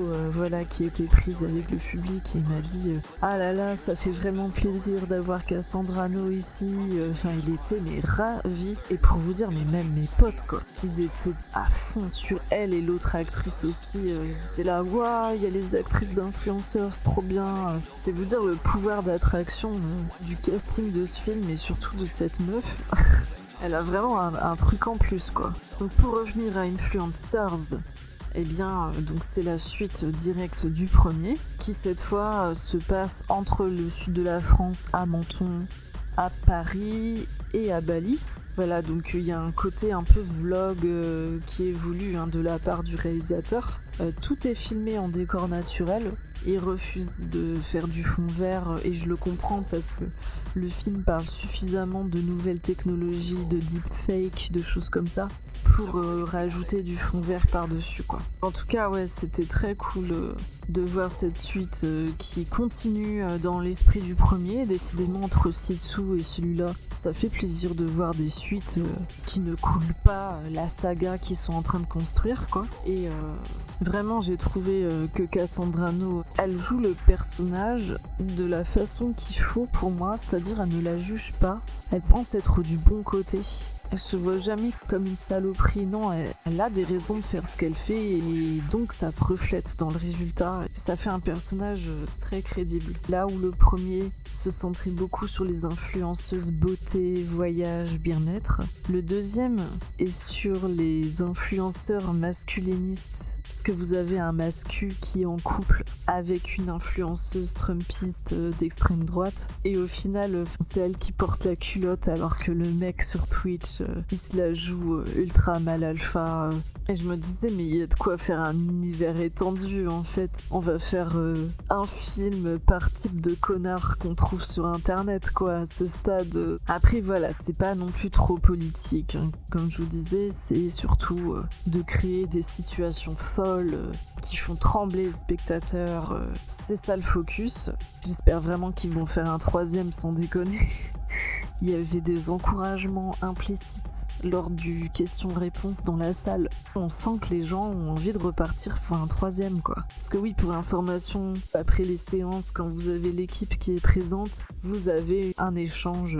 qui étaient prises avec le public et il m'a dit ah là là, ça fait vraiment plaisir d'avoir Cassandra No ici. Enfin, il était mais ravi. Et pour vous dire, mais même mes potes quoi, ils étaient à fond sur elle et l'autre actrice aussi. Ils étaient là, waouh, il y a les actrices d'influenceurs, c'est trop bien. C'est vous dire le pouvoir d'attraction du casting de ce film et surtout de cette meuf. Elle a vraiment un truc en plus quoi. Donc pour revenir à Influencers, eh bien donc c'est la suite directe du premier qui cette fois se passe entre le sud de la France à Menton, à Paris et à Bali. Voilà, donc il y a un côté un peu vlog qui est voulu de la part du réalisateur. Tout est filmé en décor naturel. Il refuse de faire du fond vert et je le comprends parce que le film parle suffisamment de nouvelles technologies, de deepfake, de choses comme ça pour rajouter du fond vert par-dessus quoi. En tout cas ouais, c'était très cool de voir cette suite qui continue dans l'esprit du premier. Décidément entre Sisu et celui-là, ça fait plaisir de voir des suites qui ne coulent pas la saga qu'ils sont en train de construire quoi. Et vraiment j'ai trouvé que Cassandra No, elle joue le personnage de la façon qu'il faut pour moi, c'est-à-dire elle ne la juge pas, elle pense être du bon côté. Elle se voit jamais comme une saloperie, non, elle a des raisons de faire ce qu'elle fait et donc ça se reflète dans le résultat. Ça fait un personnage très crédible. Là où le premier se centrait beaucoup sur les influenceuses beauté, voyage, bien-être, le deuxième est sur les influenceurs masculinistes. Que vous avez un mascu qui est en couple avec une influenceuse trumpiste d'extrême droite et au final c'est elle qui porte la culotte alors que le mec sur Twitch il se la joue ultra mal alpha et je me disais mais il y a de quoi faire un univers étendu en fait. On va faire un film par type de connard qu'on trouve sur internet quoi à ce stade. Après voilà, c'est pas non plus trop politique comme je vous disais, c'est surtout de créer des situations folles qui font trembler le spectateur, c'est ça le focus. J'espère vraiment qu'ils vont faire un troisième sans déconner. Il y avait des encouragements implicites lors du question-réponse dans la salle. On sent que les gens ont envie de repartir pour un troisième quoi. Parce que oui, pour information, après les séances, quand vous avez l'équipe qui est présente, vous avez un échange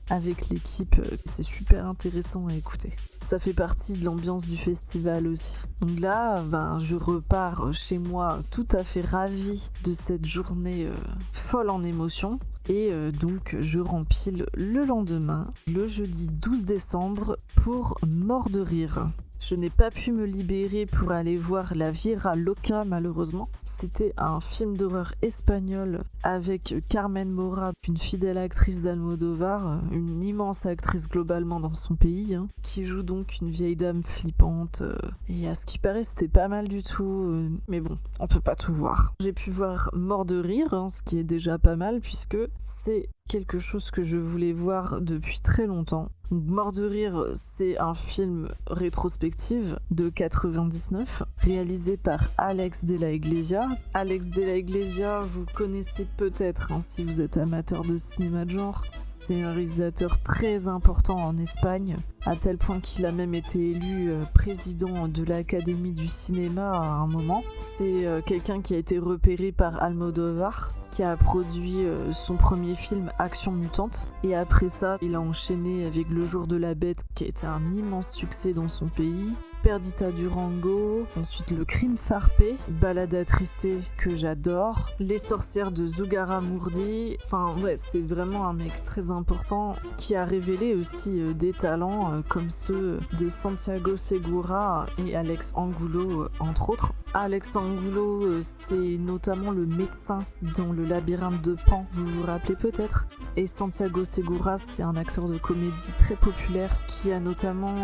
avec l'équipe, c'est super intéressant à écouter. Ça fait partie de l'ambiance du festival aussi. Donc là, je repars chez moi tout à fait ravie de cette journée folle en émotions. Et donc je rempile le lendemain, le jeudi 12 décembre, pour Mort de rire. Je n'ai pas pu me libérer pour aller voir La Viera Loca malheureusement. C'était un film d'horreur espagnol avec Carmen Maura, une fidèle actrice d'Almodovar, une immense actrice globalement dans son pays, qui joue donc une vieille dame flippante. Et à ce qui paraît, c'était pas mal du tout. Mais bon, on peut pas tout voir. J'ai pu voir Mort de rire, ce qui est déjà pas mal puisque c'est quelque chose que je voulais voir depuis très longtemps. Mort de rire, c'est un film rétrospective de 99, réalisé par Alex de la Iglesia. Alex de la Iglesia, vous connaissez peut-être si vous êtes amateur de cinéma de genre. C'est un réalisateur très important en Espagne, à tel point qu'il a même été élu président de l'Académie du cinéma à un moment. C'est quelqu'un qui a été repéré par Almodovar, qui a produit son premier film Action Mutante. Et après ça, il a enchaîné avec Le Jour de la Bête, qui a été un immense succès dans son pays. Perdita Durango, ensuite Le Crime Farpé, Balade attristée que j'adore, Les Sorcières de Zugarramurdi. Enfin ouais, c'est vraiment un mec très important qui a révélé aussi des talents comme ceux de Santiago Segura et Alex Angulo entre autres. Alex Angulo, c'est notamment le médecin dans Le Labyrinthe de Pan, vous vous rappelez peut-être. Et Santiago Segura, c'est un acteur de comédie très populaire qui a notamment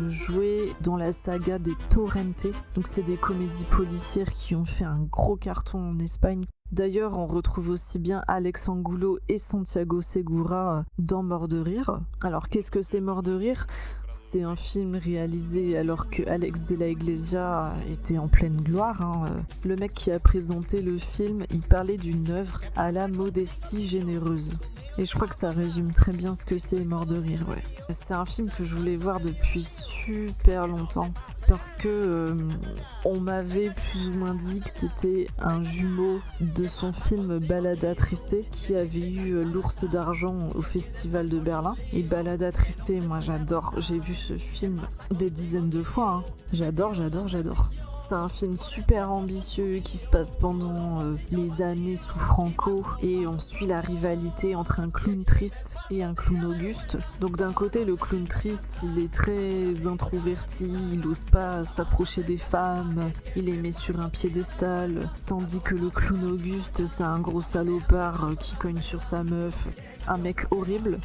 joué dans la saga des Torrente. Donc c'est des comédies policières qui ont fait un gros carton en Espagne. D'ailleurs, on retrouve aussi bien Alex Angulo et Santiago Segura dans Mort de rire. Alors, qu'est-ce que c'est Mort de rire ? C'est un film réalisé alors que Alex de la Iglesia était en pleine gloire. Le mec qui a présenté le film, il parlait d'une œuvre à la modestie généreuse. Et je crois que ça résume très bien ce que c'est Mort de rire, ouais. C'est un film que je voulais voir depuis super longtemps parce que on m'avait plus ou moins dit que c'était un jumeau de son film Balada Triste qui avait eu l'Ours d'Argent au Festival de Berlin. Et Balada Triste, moi j'adore, j'ai vu ce film des dizaines de fois, hein. J'adore. C'est un film super ambitieux qui se passe pendant les années sous Franco et on suit la rivalité entre un clown triste et un clown auguste. Donc d'un côté, le clown triste, il est très introverti, il n'ose pas s'approcher des femmes, il les met sur un piédestal, tandis que le clown auguste, c'est un gros salopard qui cogne sur sa meuf, un mec horrible.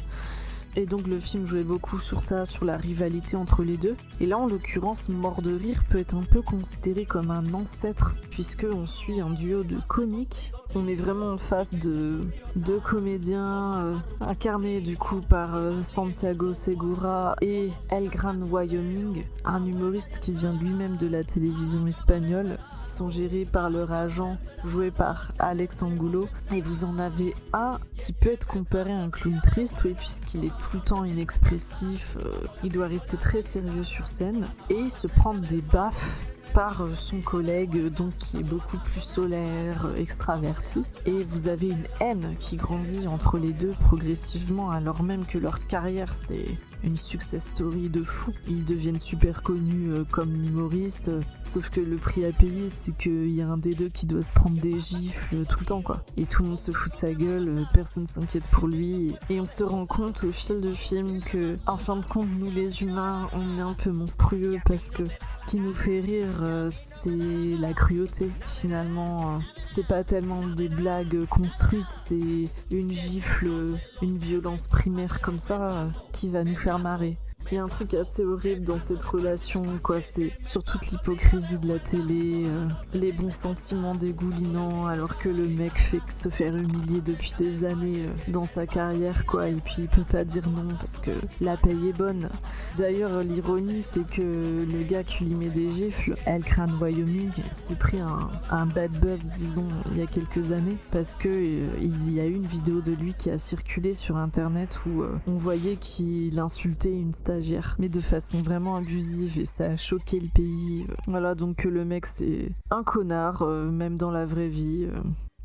Et donc le film jouait beaucoup sur ça, sur la rivalité entre les deux. Et là en l'occurrence, Mort de rire peut être un peu considéré comme un ancêtre, puisque on suit un duo de comiques. On est vraiment en face de deux comédiens incarnés du coup par Santiago Segura et El Gran Wyoming, un humoriste qui vient lui-même de la télévision espagnole, qui sont gérés par leur agent joué par Alex Angulo. Et vous en avez un qui peut être comparé à un clown triste, oui, puisqu'il est tout le temps inexpressif, il doit rester très sérieux sur scène et il se prend des baffes par son collègue donc qui est beaucoup plus solaire, extraverti, et vous avez une haine qui grandit entre les deux progressivement alors même que leur carrière c'est une success story de fou. Ils deviennent super connus comme humoristes, sauf que le prix à payer c'est qu'il y a un des deux qui doit se prendre des gifles tout le temps quoi. Et tout le monde se fout de sa gueule, personne s'inquiète pour lui et on se rend compte au fil du film que en fin de compte nous les humains on est un peu monstrueux parce que ce qui nous fait rire c'est la cruauté finalement. C'est pas tellement des blagues construites, c'est une gifle, une violence primaire comme ça qui va nous faire marrer. Il y a un truc assez horrible dans cette relation, quoi. C'est sur toute l'hypocrisie de la télé, les bons sentiments dégoulinants, alors que le mec fait que se faire humilier depuis des années dans sa carrière, quoi. Et puis il peut pas dire non parce que la paye est bonne. D'ailleurs, l'ironie, c'est que le gars qui lui met des gifles, El Gran Wyoming, s'est pris un bad buzz, disons, il y a quelques années, parce que il y a eu une vidéo de lui qui a circulé sur internet où on voyait qu'il insultait une stagiaire, mais de façon vraiment abusive, et ça a choqué le pays. Voilà, donc le mec c'est un connard, même dans la vraie vie.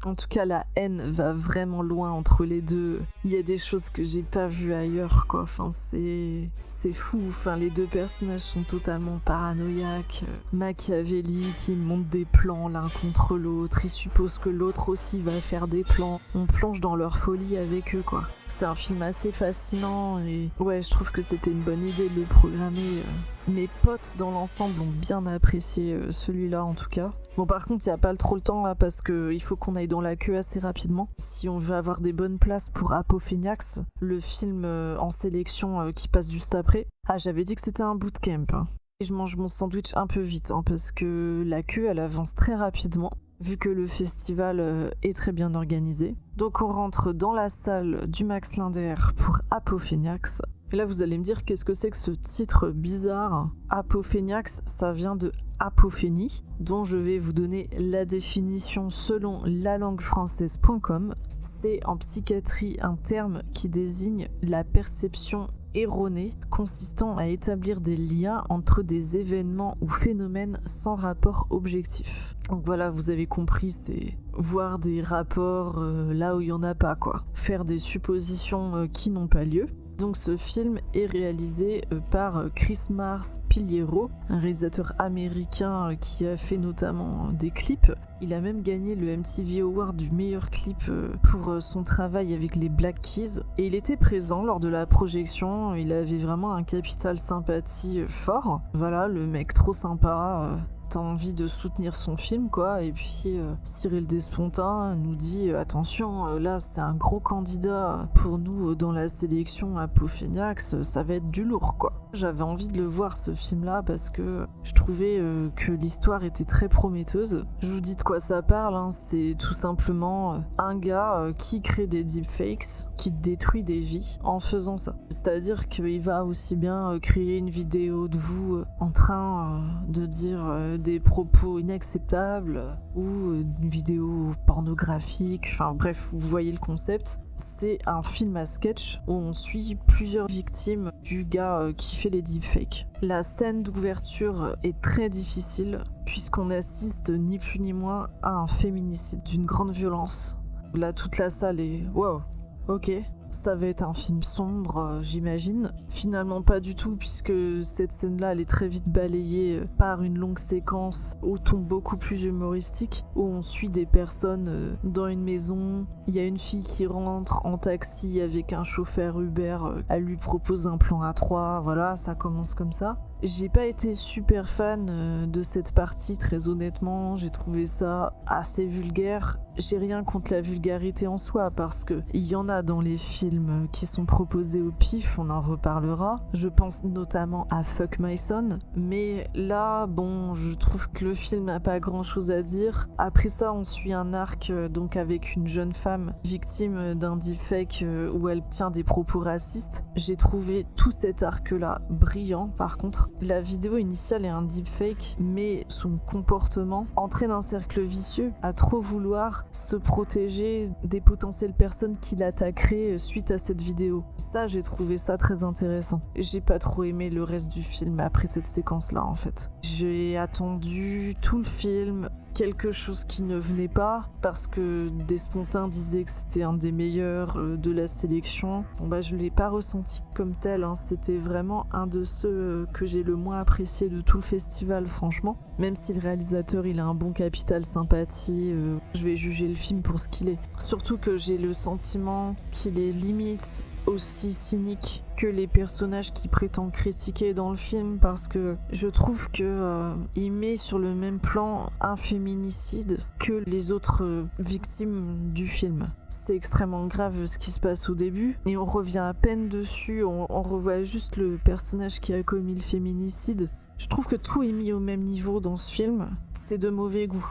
En tout cas, la haine va vraiment loin entre les deux. Il y a des choses que j'ai pas vues ailleurs, quoi. Enfin, c'est fou. Enfin, les deux personnages sont totalement paranoïaques, machiavéliques, ils montent des plans l'un contre l'autre, ils supposent que l'autre aussi va faire des plans. On plonge dans leur folie avec eux, quoi. C'est un film assez fascinant et ouais, je trouve que c'était une bonne idée de le programmer. Mes potes dans l'ensemble ont bien apprécié celui-là en tout cas. Bon, par contre, il n'y a pas trop le temps là parce qu'il faut qu'on aille dans la queue assez rapidement. Si on veut avoir des bonnes places pour Apophéniax, le film en sélection qui passe juste après. Ah, j'avais dit que c'était un bootcamp. Hein. Et je mange mon sandwich un peu vite parce que la queue elle avance très rapidement. Vu que le festival est très bien organisé. Donc on rentre dans la salle du Max Linder pour Apophéniax. Et là vous allez me dire qu'est-ce que c'est que ce titre bizarre. Apophéniax, ça vient de apophénie, dont je vais vous donner la définition selon lalanguefrançaise.com. C'est en psychiatrie un terme qui désigne la perception erronée consistant à établir des liens entre des événements ou phénomènes sans rapport objectif. Donc voilà, vous avez compris, c'est voir des rapports là où il n'y en a pas, quoi. Faire des suppositions qui n'ont pas lieu. Donc ce film est réalisé par Chris Mars Piliero, un réalisateur américain qui a fait notamment des clips. Il a même gagné le MTV Award du meilleur clip pour son travail avec les Black Keys. Et il était présent lors de la projection, il avait vraiment un capital sympathie fort. Voilà, le mec trop sympa. T'as envie de soutenir son film, quoi. Et puis Cyril Despontin nous dit attention, là c'est un gros candidat pour nous dans la sélection Apophéniax, ça va être du lourd, quoi. J'avais envie de le voir ce film-là parce que je trouvais que l'histoire était très prometteuse. Je vous dis de quoi ça parle, hein. C'est tout simplement un gars qui crée des deepfakes, qui détruit des vies en faisant ça. C'est-à-dire qu'il va aussi bien créer une vidéo de vous en train de dire des propos inacceptables ou une vidéo pornographique, enfin bref, vous voyez le concept. C'est un film à sketch où on suit plusieurs victimes du gars qui fait les deepfakes. La scène d'ouverture est très difficile puisqu'on assiste ni plus ni moins à un féminicide d'une grande violence. Là, toute la salle est « wow, ok ». Ça va être un film sombre, j'imagine. Finalement, pas du tout, puisque cette scène-là, elle est très vite balayée par une longue séquence au ton beaucoup plus humoristique, où on suit des personnes dans une maison. Il y a une fille qui rentre en taxi avec un chauffeur Uber. Elle lui propose un plan à 3. Voilà, ça commence comme ça. J'ai pas été super fan de cette partie, très honnêtement. J'ai trouvé ça assez vulgaire. J'ai rien contre la vulgarité en soi, parce que il y en a dans les films qui sont proposés au pif, on en reparlera. Je pense notamment à Fuck My Son, mais là, bon, je trouve que le film n'a pas grand chose à dire. Après ça, on suit un arc donc avec une jeune femme victime d'un deepfake où elle tient des propos racistes. J'ai trouvé tout cet arc-là brillant. Par contre, la vidéo initiale est un deepfake, mais son comportement entraîne un cercle vicieux à trop vouloir se protéger des potentielles personnes qui l'attaqueraient suite à cette vidéo. Ça, j'ai trouvé ça très intéressant. J'ai pas trop aimé le reste du film après cette séquence-là, en fait. J'ai attendu tout le film, quelque chose qui ne venait pas, parce que Despontin disait que c'était un des meilleurs de la sélection. Bon bah je l'ai pas ressenti comme tel, hein. C'était vraiment un de ceux que j'ai le moins apprécié de tout le festival, franchement. Même si le réalisateur il a un bon capital sympathie, je vais juger le film pour ce qu'il est. Surtout que j'ai le sentiment qu'il est limite aussi cynique que les personnages qui prétendent critiquer dans le film, parce que je trouve que il met sur le même plan un féminicide que les autres victimes du film. C'est extrêmement grave ce qui se passe au début et on revient à peine dessus, on revoit juste le personnage qui a commis le féminicide. Je trouve que tout est mis au même niveau dans ce film, c'est de mauvais goût.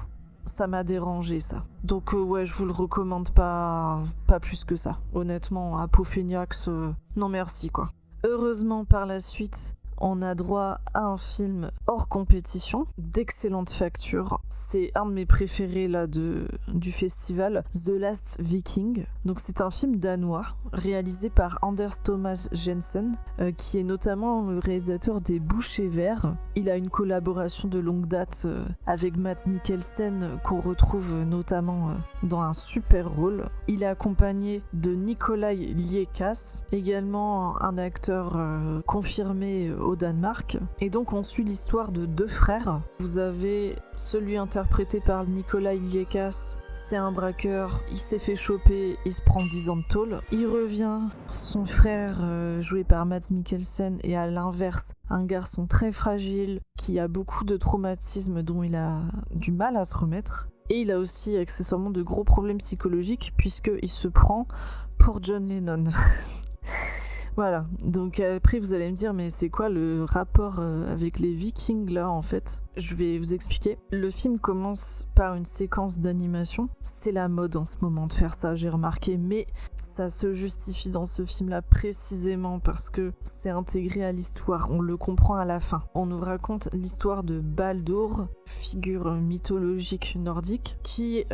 Ça m'a dérangé, ça. Donc ouais, je vous le recommande pas plus que ça. Honnêtement, Apopheniax, non merci quoi. Heureusement, par la suite, on a droit à un film hors compétition, d'excellente facture. C'est un de mes préférés là du festival, The Last Viking. Donc c'est un film danois réalisé par Anders Thomas Jensen, qui est notamment le réalisateur des Bouchers Verts. Il a une collaboration de longue date avec Mads Mikkelsen qu'on retrouve notamment dans un super rôle. Il est accompagné de Nikolaj Liekas, également un acteur confirmé au Danemark. Et donc on suit l'histoire de deux frères. Vous avez celui interprété par Nikolaj Liekas. C'est un braqueur, il s'est fait choper, il se prend 10 ans de tôle. Il revient, son frère joué par Mads Mikkelsen est à l'inverse un garçon très fragile qui a beaucoup de traumatismes dont il a du mal à se remettre. Et il a aussi accessoirement de gros problèmes psychologiques puisqu'il se prend pour John Lennon. Voilà, donc après vous allez me dire mais c'est quoi le rapport avec les Vikings là en fait ? Je vais vous expliquer. Le film commence par une séquence d'animation. C'est la mode en ce moment de faire ça, j'ai remarqué, mais ça se justifie dans ce film-là précisément parce que c'est intégré à l'histoire. On le comprend à la fin. On nous raconte l'histoire de Baldur, figure mythologique nordique, qui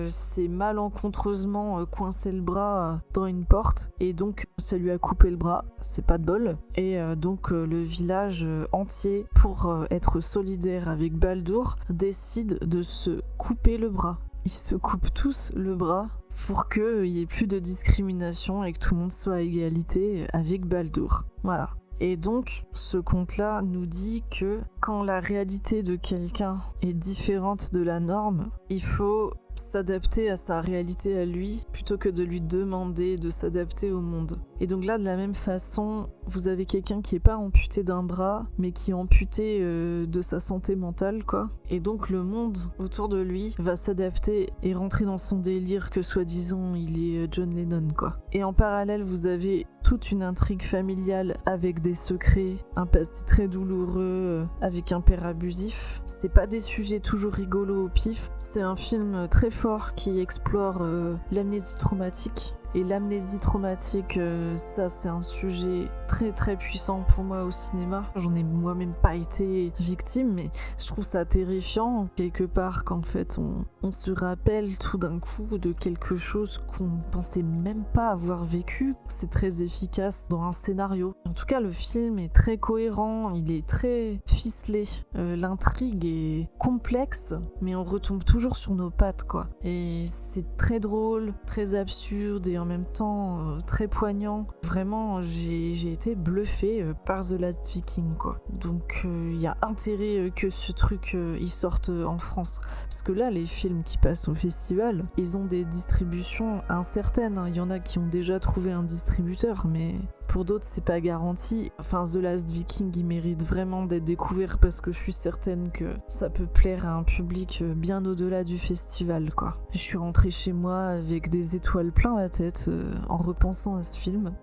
s'est malencontreusement coincé le bras dans une porte et donc ça lui a coupé le bras. C'est pas de bol. Et donc le village entier, pour être solidaire avec Baldur, décide de se couper le bras. Ils se coupent tous le bras pour qu'il n'y ait plus de discrimination et que tout le monde soit à égalité avec Baldur. Voilà. Et donc, ce conte-là nous dit que quand la réalité de quelqu'un est différente de la norme, il faut s'adapter à sa réalité à lui plutôt que de lui demander de s'adapter au monde. Et donc là, de la même façon, vous avez quelqu'un qui est pas amputé d'un bras, mais qui est amputé de sa santé mentale, quoi. Et donc le monde autour de lui va s'adapter et rentrer dans son délire que soi-disant il est John Lennon, quoi. Et en parallèle, vous avez toute une intrigue familiale avec des secrets, un passé très douloureux, avec un père abusif. C'est pas des sujets toujours rigolos au pif. C'est un film très fort qui explore l'amnésie traumatique Et l'amnésie traumatique, ça c'est un sujet très très puissant pour moi au cinéma. J'en ai moi-même pas été victime, mais je trouve ça terrifiant quelque part qu'en fait on se rappelle tout d'un coup de quelque chose qu'on pensait même pas avoir vécu. C'est très efficace dans un scénario. En tout cas, le film est très cohérent, il est très ficelé. L'intrigue est complexe, mais on retombe toujours sur nos pattes, quoi. Et c'est très drôle, très absurde et en même temps très poignant. Vraiment, j'ai été bluffée par The Last Viking, quoi. Donc il y a intérêt que ce truc il sorte en France. Parce que là, les films qui passent au festival, ils ont des distributions incertaines. Il y en a qui ont déjà trouvé un distributeur, mais pour d'autres, c'est pas garanti. Enfin, The Last Viking, il mérite vraiment d'être découvert parce que je suis certaine que ça peut plaire à un public bien au-delà du festival, quoi. Je suis rentrée chez moi avec des étoiles plein la tête en repensant à ce film.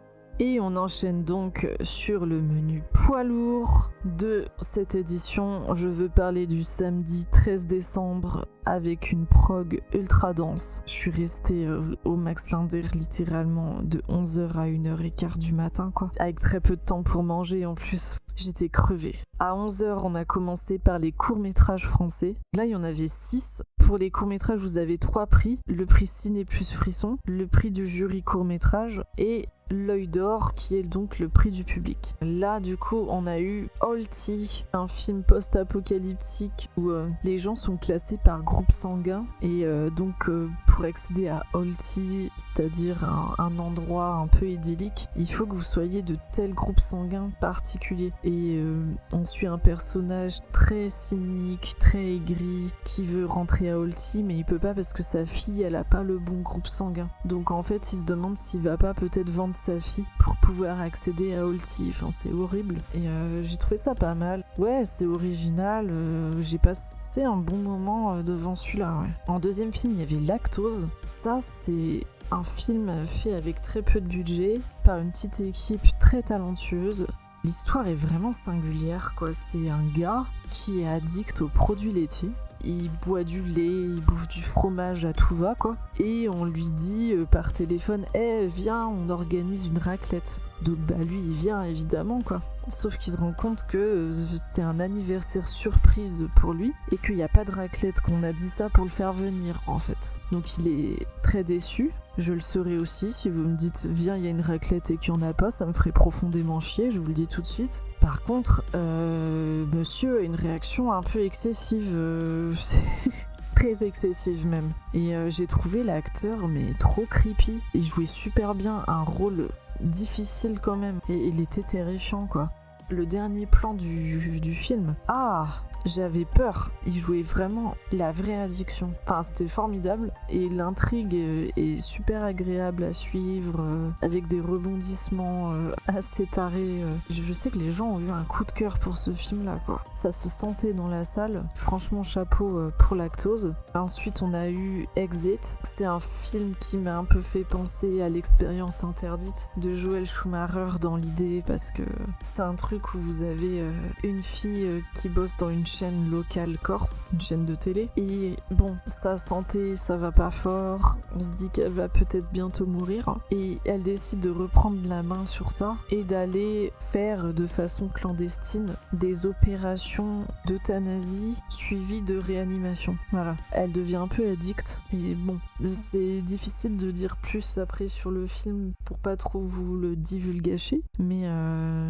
Et on enchaîne donc sur le menu poids lourd de cette édition. Je veux parler du samedi 13 décembre avec une prog ultra dense. Je suis restée au Max Linder littéralement de 11h à 1h15 du matin, quoi. Avec très peu de temps pour manger en plus. J'étais crevée. À 11h, on a commencé par les courts-métrages français. Là, il y en avait 6. Pour les courts-métrages, vous avez 3 prix. Le prix Ciné plus Frisson, le prix du jury court-métrage et l'œil d'or qui est donc le prix du public. Là du coup on a eu Holty, un film post-apocalyptique où les gens sont classés par groupe sanguin et donc pour accéder à Holty, c'est-à-dire un endroit un peu idyllique, il faut que vous soyez de tel groupe sanguin particulier et on suit un personnage très cynique, très aigri qui veut rentrer à Holty mais il peut pas parce que sa fille elle a pas le bon groupe sanguin. Donc en fait il se demande s'il va pas peut-être vendre sa fille pour pouvoir accéder à Holty. Enfin, c'est horrible. Et j'ai trouvé ça pas mal. Ouais, c'est original. J'ai passé un bon moment devant celui-là. Ouais. En deuxième film, il y avait Lactose. Ça, c'est un film fait avec très peu de budget, par une petite équipe très talentueuse. L'histoire est vraiment singulière, quoi. C'est un gars qui est addict aux produits laitiers. Il boit du lait, il bouffe du fromage à tout va, quoi. Et on lui dit par téléphone « viens, on organise une raclette ». Donc lui, il vient évidemment, quoi. Sauf qu'il se rend compte que c'est un anniversaire surprise pour lui et qu'il n'y a pas de raclette, qu'on a dit ça pour le faire venir, en fait. Donc il est très déçu. Je le serai aussi si vous me dites « viens, il y a une raclette » et qu'il n'y en a pas, ça me ferait profondément chier, je vous le dis tout de suite. Par contre, monsieur a une réaction un peu excessive, très excessive même. Et j'ai trouvé l'acteur mais trop creepy. Il jouait super bien, un rôle difficile quand même. Et il était terrifiant, quoi. Le dernier plan du film. Ah, j'avais peur. Il jouait vraiment la vraie addiction. Enfin, c'était formidable. Et l'intrigue est super agréable à suivre, avec des rebondissements assez tarés. Je sais que les gens ont eu un coup de cœur pour ce film-là, quoi. Ça se sentait dans la salle. Franchement, chapeau pour Lactose. Ensuite, on a eu Exit. C'est un film qui m'a un peu fait penser à l'Expérience interdite de Joel Schumacher dans l'idée, parce que c'est un truc où vous avez une fille qui bosse dans une chaîne locale corse, une chaîne de télé, et bon, sa santé ça va pas fort, on se dit qu'elle va peut-être bientôt mourir et elle décide de reprendre la main sur ça et d'aller faire de façon clandestine des opérations d'euthanasie suivies de réanimation. Voilà, elle devient un peu addicte et bon, c'est difficile de dire plus après sur le film pour pas trop vous le divulgacher, mais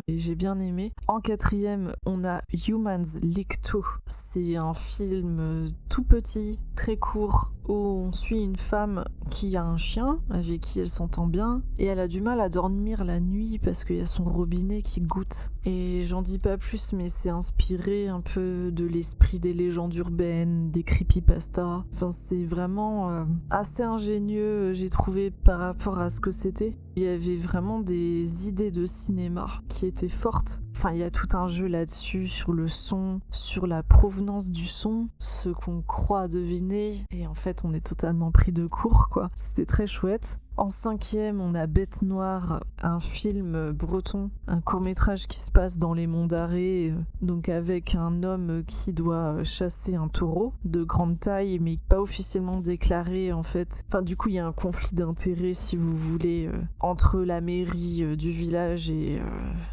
j'ai bien aimé. En quatrième, on a Humans League 2. C'est un film tout petit, très court, où on suit une femme qui a un chien avec qui elle s'entend bien et elle a du mal à dormir la nuit parce qu'il y a son robinet qui goutte. Et j'en dis pas plus, mais c'est inspiré un peu de l'esprit des légendes urbaines, des creepypastas. Enfin, c'est vraiment assez ingénieux, j'ai trouvé, par rapport à ce que c'était. Il y avait vraiment des idées de cinéma qui étaient fortes. Enfin, il y a tout un jeu là-dessus, sur le son, sur la provenance du son, ce qu'on croit deviner. Et en fait, on est totalement pris de court, quoi. C'était très chouette. En 5e, on a Bête Noire, un film breton, un court-métrage qui se passe dans les monts d'Arrée, donc avec un homme qui doit chasser un taureau de grande taille, mais pas officiellement déclaré en fait. Enfin, du coup, il y a un conflit d'intérêts, si vous voulez, entre la mairie du village et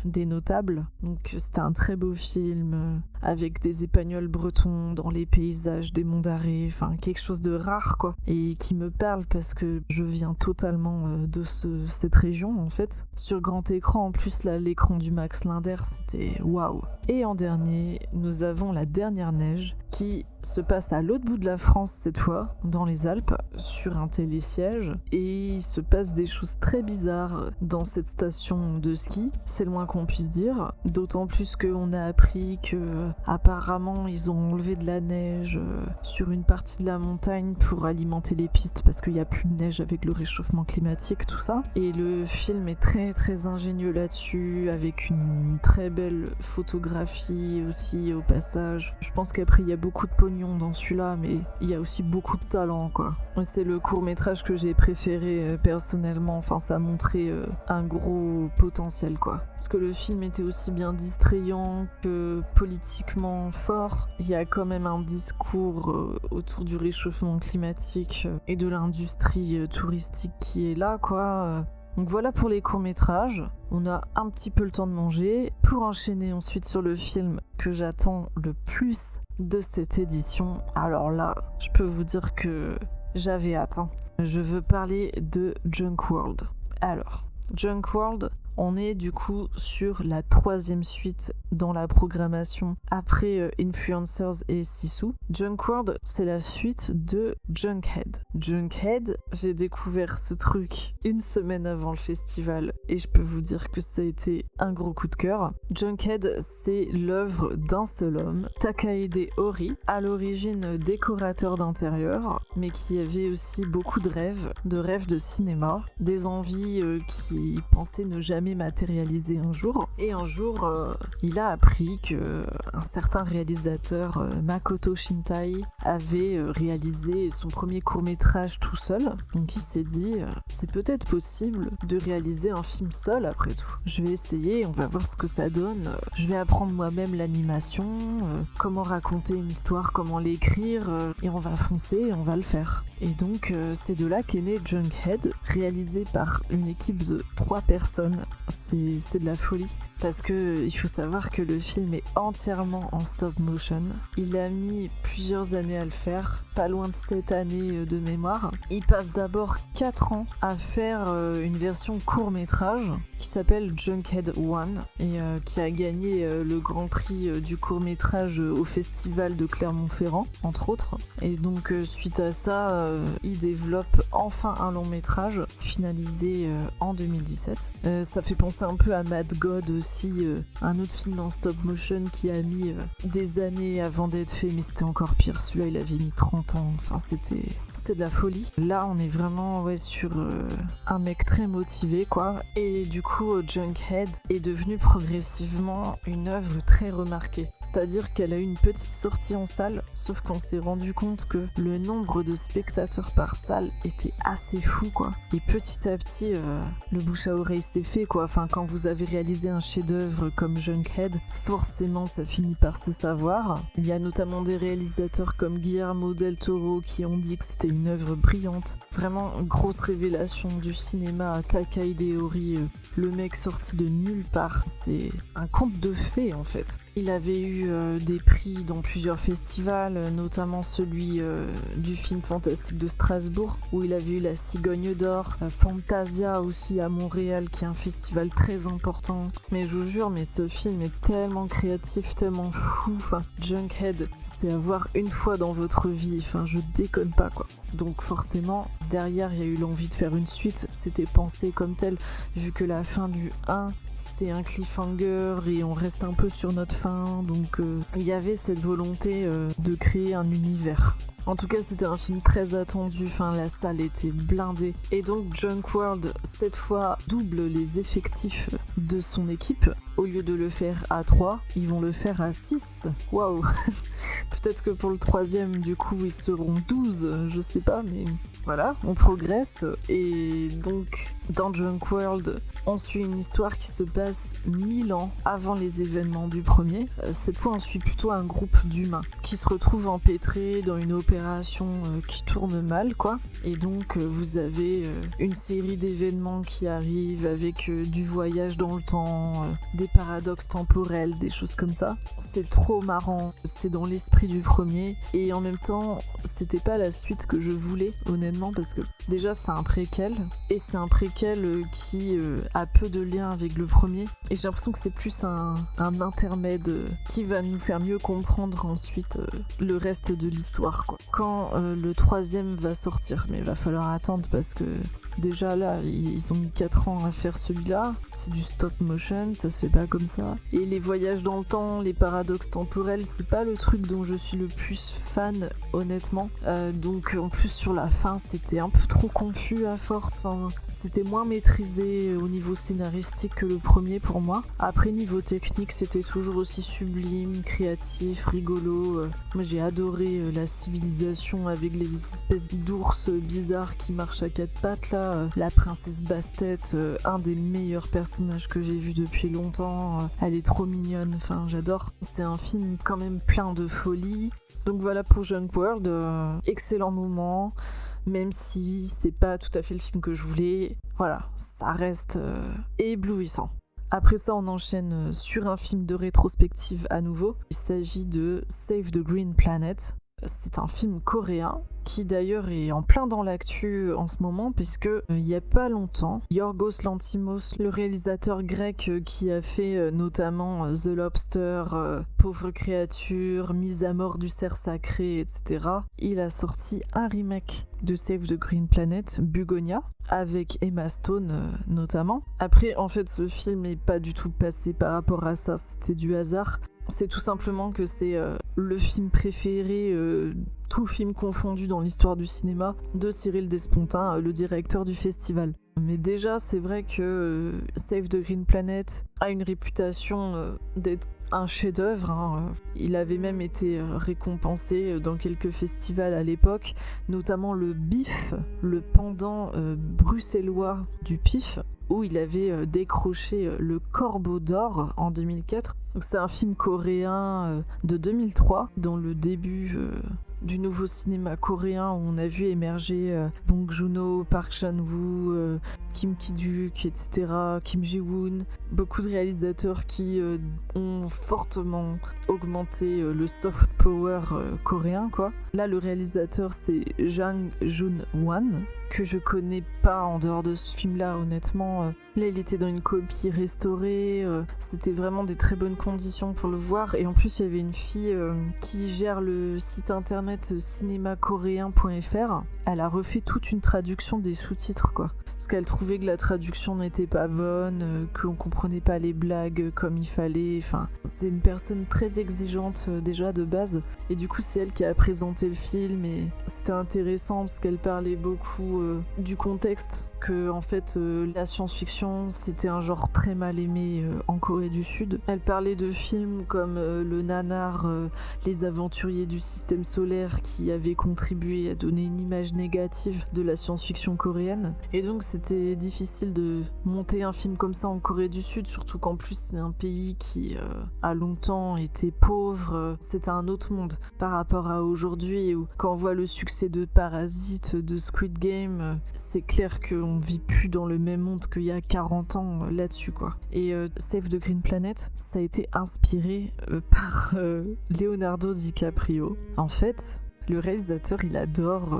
des notables. Donc, c'était un très beau film avec des épagnols bretons dans les paysages des monts d'Arrée, enfin, quelque chose de rare, quoi, et qui me parle parce que je viens totalement de cette région en fait. Sur grand écran en plus, là, l'écran du Max Linder, c'était waouh. Et en dernier, nous avons La Dernière Neige qui se passe à l'autre bout de la France cette fois, dans les Alpes, sur un télésiège, et il se passe des choses très bizarres dans cette station de ski, c'est le moins qu'on puisse dire, d'autant plus qu'on a appris que apparemment ils ont enlevé de la neige sur une partie de la montagne pour alimenter les pistes parce qu'il n'y a plus de neige avec le réchauffement climatique, tout ça. Et le film est très très ingénieux là-dessus, avec une très belle photographie aussi au passage. Je pense qu'après il y a beaucoup de pognon dans celui-là, mais il y a aussi beaucoup de talent, quoi. C'est le court-métrage que j'ai préféré personnellement, enfin ça montrait un gros potentiel, quoi. Parce que le film était aussi bien distrayant que politiquement fort. Il y a quand même un discours autour du réchauffement climatique et de l'industrie touristique qui est là, quoi. Donc voilà pour les courts-métrages. On a un petit peu le temps de manger pour enchaîner ensuite sur le film que j'attends le plus de cette édition. Alors là, je peux vous dire que j'avais hâte. Je veux parler de Junk World. Alors, Junk World, on est du coup sur la 3e suite dans la programmation après Influencers et Sisu. Junk World, c'est la suite de Junkhead. Junkhead, j'ai découvert ce truc une semaine avant le festival et je peux vous dire que ça a été un gros coup de cœur. Junkhead, c'est l'œuvre d'un seul homme, Takaede Ori, à l'origine décorateur d'intérieur, mais qui avait aussi beaucoup de rêves de cinéma, des envies qu'il pensait ne jamais matérialiser un jour. Et un jour, il a appris que un certain réalisateur, Makoto Shinkai, avait réalisé son premier court-métrage tout seul. Donc il s'est dit, c'est peut-être possible de réaliser un film seul après tout. Je vais essayer, on va voir ce que ça donne. Je vais apprendre moi-même l'animation, comment raconter une histoire, comment l'écrire, et on va foncer et on va le faire. Et donc c'est de là qu'est né Junkhead, réalisé par une équipe de 3 personnes. C'est de la folie. Parce que il faut savoir que le film est entièrement en stop motion. Il a mis plusieurs années à le faire, pas loin de 7 années de mémoire. Il passe d'abord 4 ans à faire une version court-métrage qui s'appelle Junkhead 1 et qui a gagné le grand prix du court-métrage au festival de Clermont-Ferrand, entre autres. Et donc suite à ça, il développe enfin un long-métrage finalisé en 2017. Ça fait penser un peu à Mad God aussi, un autre film en stop motion qui a mis des années avant d'être fait, mais c'était encore pire. Celui-là, il avait mis 30 ans. Enfin, c'était de la folie. Là, on est vraiment sur un mec très motivé, quoi. Et du coup, Junkhead est devenu progressivement une œuvre très remarquée. C'est-à-dire qu'elle a eu une petite sortie en salle, sauf qu'on s'est rendu compte que le nombre de spectateurs par salle était assez fou, quoi. Et petit à petit, le bouche à oreille s'est fait, quoi. Enfin, quand vous avez réalisé un chef-d'œuvre comme Junkhead, forcément, ça finit par se savoir. Il y a notamment des réalisateurs comme Guillermo del Toro qui ont dit que c'était une œuvre brillante. Vraiment, grosse révélation du cinéma. Takaede Ori, le mec sorti de nulle part. C'est un conte de fées, en fait. Il avait eu des prix dans plusieurs festivals, notamment celui du film fantastique de Strasbourg, où il avait eu la Cigogne d'Or, Fantasia aussi à Montréal, qui est un festival très important. Mais je vous jure, mais ce film est tellement créatif, tellement fou. Enfin, Junkhead, c'est à voir une fois dans votre vie. Enfin, je déconne pas, quoi. Donc forcément, derrière, il y a eu l'envie de faire une suite. C'était pensé comme tel, vu que la fin du 1... c'est un cliffhanger et on reste un peu sur notre fin, donc il y avait cette volonté de créer un univers. En tout cas, c'était un film très attendu, enfin la salle était blindée. Et donc Junk World, cette fois, double les effectifs de son équipe. Au lieu de le faire à 3, ils vont le faire à 6. Waouh. Peut-être que pour le troisième, du coup, ils seront 12, je sais pas, mais voilà, on progresse. Et donc, dans Junk World, on suit une histoire qui se passe 1000 ans avant les événements du premier. Cette fois, on suit plutôt un groupe d'humains qui se retrouvent empêtrés dans une opération qui tourne mal, quoi. Et donc, vous avez une série d'événements qui arrivent avec du voyage dans le temps, des paradoxes temporels, des choses comme ça. C'est trop marrant, c'est dans l'esprit du premier. Et en même temps, c'était pas la suite que je voulais, honnêtement, parce que déjà, c'est un préquel. Et c'est un préquel qui a peu de lien avec le premier. Et j'ai l'impression que c'est plus un intermède qui va nous faire mieux comprendre ensuite le reste de l'histoire, quoi. Quand le troisième va sortir, mais il va falloir attendre parce que déjà là, ils ont mis 4 ans à faire celui-là. C'est du stop motion, ça se fait pas comme ça. Et les voyages dans le temps, les paradoxes temporels, c'est pas le truc dont je suis le plus fan, honnêtement. Donc en plus sur la fin, c'était un peu trop confus à force. Enfin, c'était moins maîtrisé au niveau scénaristique que le premier pour moi. Après, niveau technique, c'était toujours aussi sublime, créatif, rigolo. Moi, j'ai adoré la civilisation avec les espèces d'ours bizarres qui marchent à 4 pattes là. La princesse Bastet, un des meilleurs personnages que j'ai vu depuis longtemps. Elle est trop mignonne, enfin j'adore. C'est un film quand même plein de folie. Donc voilà pour Junk World, excellent moment, même si c'est pas tout à fait le film que je voulais. Voilà, ça reste éblouissant. Après ça, on enchaîne sur un film de rétrospective à nouveau. Il s'agit de Save the Green Planet. C'est un film coréen qui d'ailleurs est en plein dans l'actu en ce moment puisque il y a pas longtemps, Yorgos Lanthimos, le réalisateur grec qui a fait notamment The Lobster, Pauvre créature, Mise à mort du cerf sacré, etc. Il a sorti un remake de Save the Green Planet, Bugonia, avec Emma Stone notamment. Après, en fait, ce film est pas du tout passé par rapport à ça, c'était du hasard. C'est tout simplement que c'est le film préféré, tout film confondu dans l'histoire du cinéma, de Cyril Despontin, le directeur du festival. Mais déjà, c'est vrai que Save the Green Planet a une réputation d'être un chef-d'œuvre, hein. Il avait même été récompensé dans quelques festivals à l'époque, notamment le BIF, le pendant bruxellois du PIF, où il avait décroché le Corbeau d'Or en 2004. Donc c'est un film coréen de 2003, dans le début du nouveau cinéma coréen où on a vu émerger Bong Joon-ho, Park Chan-wook, Kim Ki-duk, etc., Kim Ji-woon, beaucoup de réalisateurs qui ont fortement augmenté le soft power coréen, quoi. Là, le réalisateur, c'est Jang Joon-wan, que je connais pas en dehors de ce film-là, honnêtement. Là, il était dans une copie restaurée, c'était vraiment des très bonnes conditions pour le voir, et en plus, il y avait une fille qui gère le site internet cinémacoréen.fr. Elle a refait toute une traduction des sous-titres, quoi. Parce qu'elle trouvait que la traduction n'était pas bonne, qu'on comprenait pas les blagues comme il fallait. Enfin, c'est une personne très exigeante déjà de base. Et du coup, c'est elle qui a présenté le film et c'était intéressant parce qu'elle parlait beaucoup du contexte. Que en fait la science-fiction c'était un genre très mal aimé en Corée du Sud. Elle parlait de films comme le nanar Les Aventuriers du Système Solaire qui avaient contribué à donner une image négative de la science-fiction coréenne. Et donc c'était difficile de monter un film comme ça en Corée du Sud, surtout qu'en plus c'est un pays qui a longtemps été pauvre. C'était un autre monde par rapport à aujourd'hui où quand on voit le succès de Parasite, de Squid Game, c'est clair que on vit plus dans le même monde qu'il y a 40 ans là-dessus, quoi. Et Save the Green Planet, ça a été inspiré par Leonardo DiCaprio. En fait, le réalisateur, il adore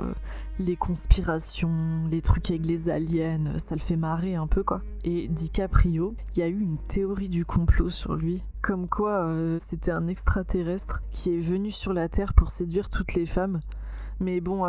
les conspirations, les trucs avec les aliens, ça le fait marrer un peu, quoi. Et DiCaprio, il y a eu une théorie du complot sur lui, comme quoi c'était un extraterrestre qui est venu sur la Terre pour séduire toutes les femmes. Mais bon,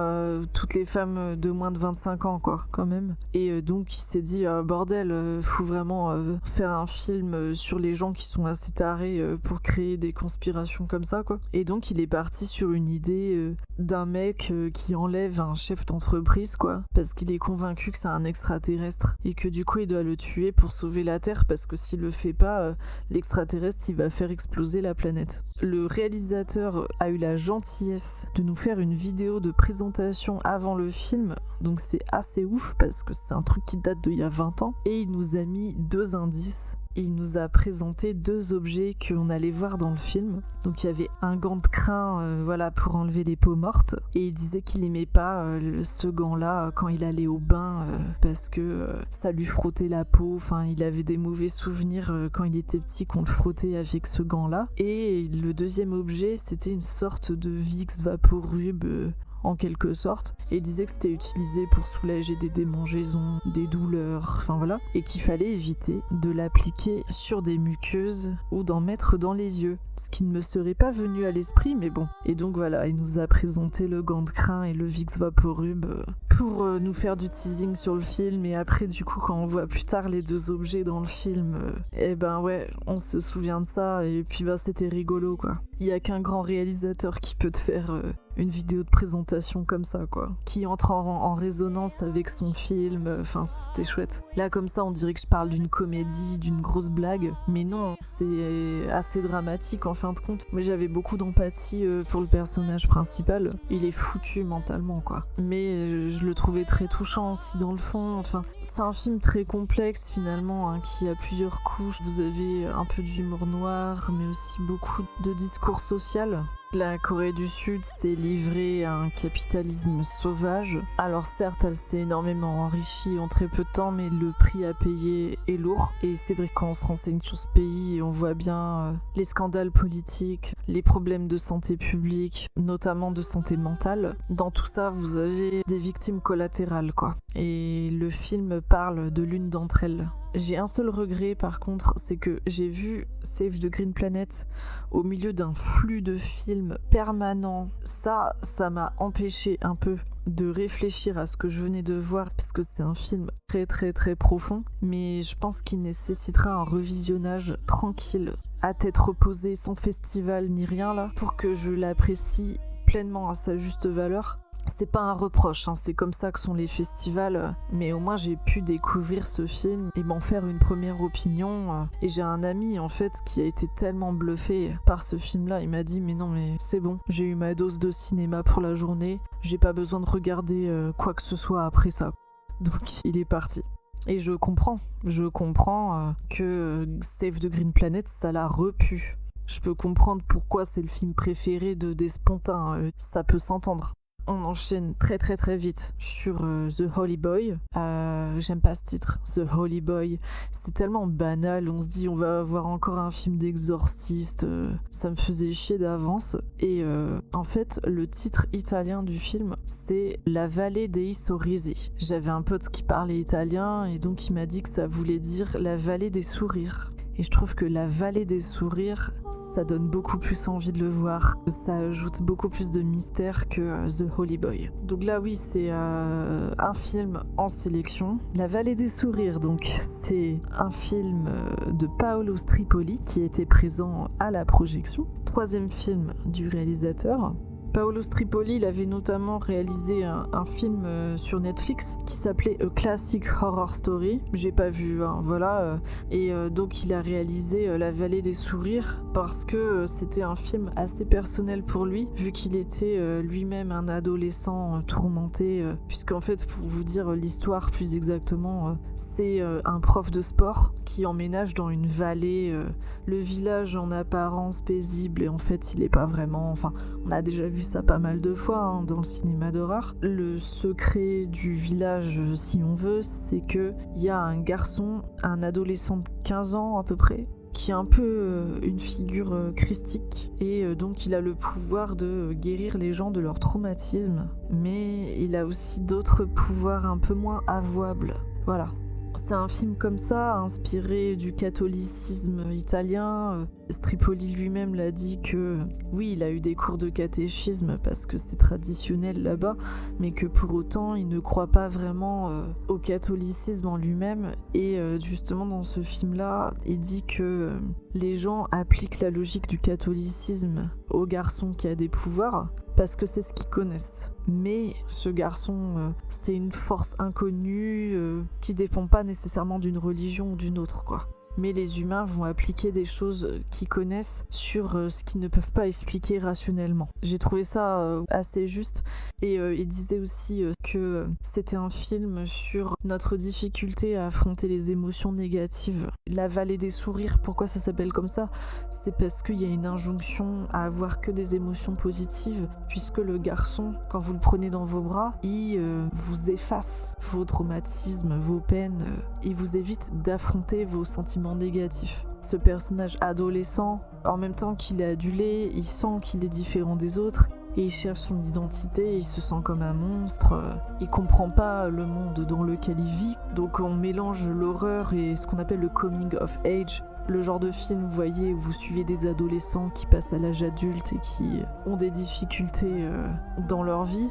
toutes les femmes de moins de 25 ans, quoi, quand même. Et donc, il s'est dit, bordel, faut vraiment faire un film sur les gens qui sont assez tarés pour créer des conspirations comme ça, quoi. Et donc, il est parti sur une idée d'un mec qui enlève un chef d'entreprise, quoi, parce qu'il est convaincu que c'est un extraterrestre et que du coup, il doit le tuer pour sauver la Terre, parce que s'il le fait pas, l'extraterrestre, il va faire exploser la planète. Le réalisateur a eu la gentillesse de nous faire une vidéo de présentation avant le film, donc c'est assez ouf parce que c'est un truc qui date d'il y a 20 ans, et il nous a mis 2 indices. Il nous a présenté 2 objets qu'on allait voir dans le film. Donc il y avait un gant de crin voilà, pour enlever les peaux mortes. Et il disait qu'il aimait pas ce gant-là quand il allait au bain parce que ça lui frottait la peau. Enfin, il avait des mauvais souvenirs quand il était petit qu'on le frottait avec ce gant-là. Et le deuxième objet, c'était une sorte de Vicks Vaporub en quelque sorte, et il disait que c'était utilisé pour soulager des démangeaisons, des douleurs, enfin voilà, et qu'il fallait éviter de l'appliquer sur des muqueuses ou d'en mettre dans les yeux, ce qui ne me serait pas venu à l'esprit, mais bon. Et donc voilà, il nous a présenté le gant de crin et le Vicks Vaporub pour nous faire du teasing sur le film, et après du coup quand on voit plus tard les 2 objets dans le film, eh ben ouais, on se souvient de ça, et puis bah c'était rigolo quoi. Il y a qu'un grand réalisateur qui peut te faire une vidéo de présentation comme ça quoi, qui entre en résonance avec son film, enfin c'était chouette. Là comme ça on dirait que je parle d'une comédie, d'une grosse blague, mais non, c'est assez dramatique en fin de compte. Moi j'avais beaucoup d'empathie pour le personnage principal, il est foutu mentalement quoi, mais je le trouvais très touchant aussi dans le fond. Enfin c'est un film très complexe finalement hein, qui a plusieurs couches. Vous avez un peu d'humour noir mais aussi beaucoup de discours social. La Corée du Sud s'est livrée à un capitalisme sauvage. Alors certes, elle s'est énormément enrichie en très peu de temps, mais le prix à payer est lourd. Et c'est vrai que quand on se renseigne sur ce pays, on voit bien les scandales politiques, les problèmes de santé publique, notamment de santé mentale. Dans tout ça, vous avez des victimes collatérales, quoi. Et le film parle de l'une d'entre elles. J'ai un seul regret par contre, c'est que j'ai vu Save the Green Planet au milieu d'un flux de films permanent. Ça m'a empêché un peu de réfléchir à ce que je venais de voir, parce que c'est un film très très très profond, mais je pense qu'il nécessitera un revisionnage tranquille, à tête reposée, sans festival ni rien là, pour que je l'apprécie pleinement à sa juste valeur. C'est pas un reproche, hein, c'est comme ça que sont les festivals, mais au moins j'ai pu découvrir ce film et m'en faire une première opinion. Et j'ai un ami en fait qui a été tellement bluffé par ce film-là, il m'a dit mais non mais c'est bon, j'ai eu ma dose de cinéma pour la journée, j'ai pas besoin de regarder quoi que ce soit après ça. Donc il est parti. Et je comprends que Save the Green Planet ça l'a repu. Je peux comprendre pourquoi c'est le film préféré de Despontin, ça peut s'entendre. On enchaîne très très très vite sur The Holy Boy. J'aime pas ce titre, The Holy Boy. C'est tellement banal, on se dit on va avoir encore un film d'exorciste. Ça me faisait chier d'avance. Et en fait, le titre italien du film, c'est La Vallée dei Sorrisi. J'avais un pote qui parlait italien et donc il m'a dit que ça voulait dire La Vallée des Sourires. Et je trouve que La Vallée des Sourires, ça donne beaucoup plus envie de le voir. Ça ajoute beaucoup plus de mystère que The Holy Boy. Donc là, oui, c'est un film en sélection. La Vallée des Sourires, donc, c'est un film de Paolo Stripoli qui était présent à la projection. 3e film du réalisateur. Paolo Stripoli, il avait notamment réalisé un film sur Netflix qui s'appelait A Classic Horror Story. J'ai pas vu, hein, voilà. Et donc il a réalisé La Vallée des Sourires parce que c'était un film assez personnel pour lui, vu qu'il était lui-même un adolescent tourmenté. Puisqu'en fait, pour vous dire l'histoire plus exactement, c'est un prof de sport qui emménage dans une vallée. Le village en apparence paisible et en fait il est pas vraiment... Enfin, on a déjà vu ça pas mal de fois hein, dans le cinéma d'horreur. Le secret du village, si on veut, c'est que il y a un garçon, un adolescent de 15 ans à peu près, qui est un peu une figure christique et donc il a le pouvoir de guérir les gens de leur traumatisme, mais il a aussi d'autres pouvoirs un peu moins avouables. Voilà. C'est un film comme ça, inspiré du catholicisme italien. Stripoli lui-même l'a dit que oui, il a eu des cours de catéchisme parce que c'est traditionnel là-bas, mais que pour autant, il ne croit pas vraiment au catholicisme en lui-même. Et justement, dans ce film-là, il dit que les gens appliquent la logique du catholicisme au garçon qui a des pouvoirs parce que c'est ce qu'ils connaissent. Mais ce garçon, c'est une force inconnue qui dépend pas nécessairement d'une religion ou d'une autre, quoi. Mais les humains vont appliquer des choses qu'ils connaissent sur ce qu'ils ne peuvent pas expliquer rationnellement. J'ai trouvé ça assez juste. Et il disait aussi que c'était un film sur notre difficulté à affronter les émotions négatives. La vallée des sourires, pourquoi ça s'appelle comme ça ? C'est parce qu'il y a une injonction à avoir que des émotions positives, puisque le garçon, quand vous le prenez dans vos bras, il vous efface vos traumatismes, vos peines, il vous évite d'affronter vos sentiments négatifs. Ce personnage adolescent, en même temps qu'il est adulé, il sent qu'il est différent des autres et il cherche son identité, il se sent comme un monstre, il comprend pas le monde dans lequel il vit, donc on mélange l'horreur et ce qu'on appelle le coming of age. Le genre de film, vous voyez, où vous suivez des adolescents qui passent à l'âge adulte et qui ont des difficultés dans leur vie.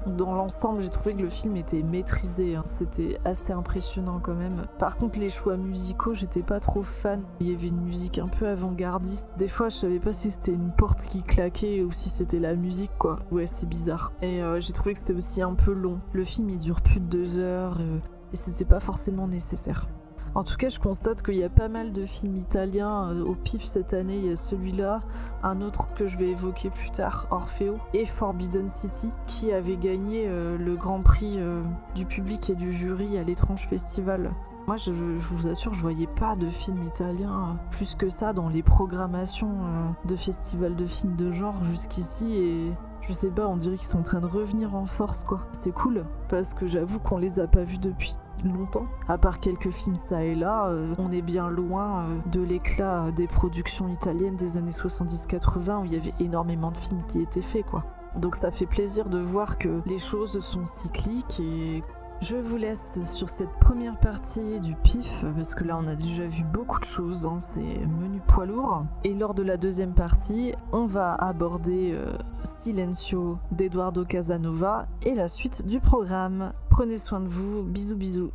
Dans l'ensemble, j'ai trouvé que le film était maîtrisé, c'était assez impressionnant quand même. Par contre, les choix musicaux, j'étais pas trop fan. Il y avait une musique un peu avant-gardiste. Des fois, je savais pas si c'était une porte qui claquait ou si c'était la musique, quoi. Ouais, c'est bizarre. Et j'ai trouvé que c'était aussi un peu long. Le film, il dure plus de 2 heures et c'était pas forcément nécessaire. En tout cas, je constate qu'il y a pas mal de films italiens au pif cette année. Il y a celui-là, un autre que je vais évoquer plus tard, Orfeo, et Forbidden City, qui avait gagné le grand prix du public et du jury à l'Étrange Festival. Moi, je vous assure, je voyais pas de films italiens plus que ça dans les programmations de festivals de films de genre jusqu'ici et... Je sais pas, on dirait qu'ils sont en train de revenir en force, quoi. C'est cool, parce que j'avoue qu'on les a pas vus depuis longtemps. À part quelques films ça et là, on est bien loin de l'éclat des productions italiennes des années 70-80 où il y avait énormément de films qui étaient faits, quoi. Donc ça fait plaisir de voir que les choses sont cycliques et... Je vous laisse sur cette première partie du pif, parce que là on a déjà vu beaucoup de choses, c'est menu poids lourd. Et lors de la deuxième partie, on va aborder Silencio d'Eduardo Casanova et la suite du programme. Prenez soin de vous, bisous bisous.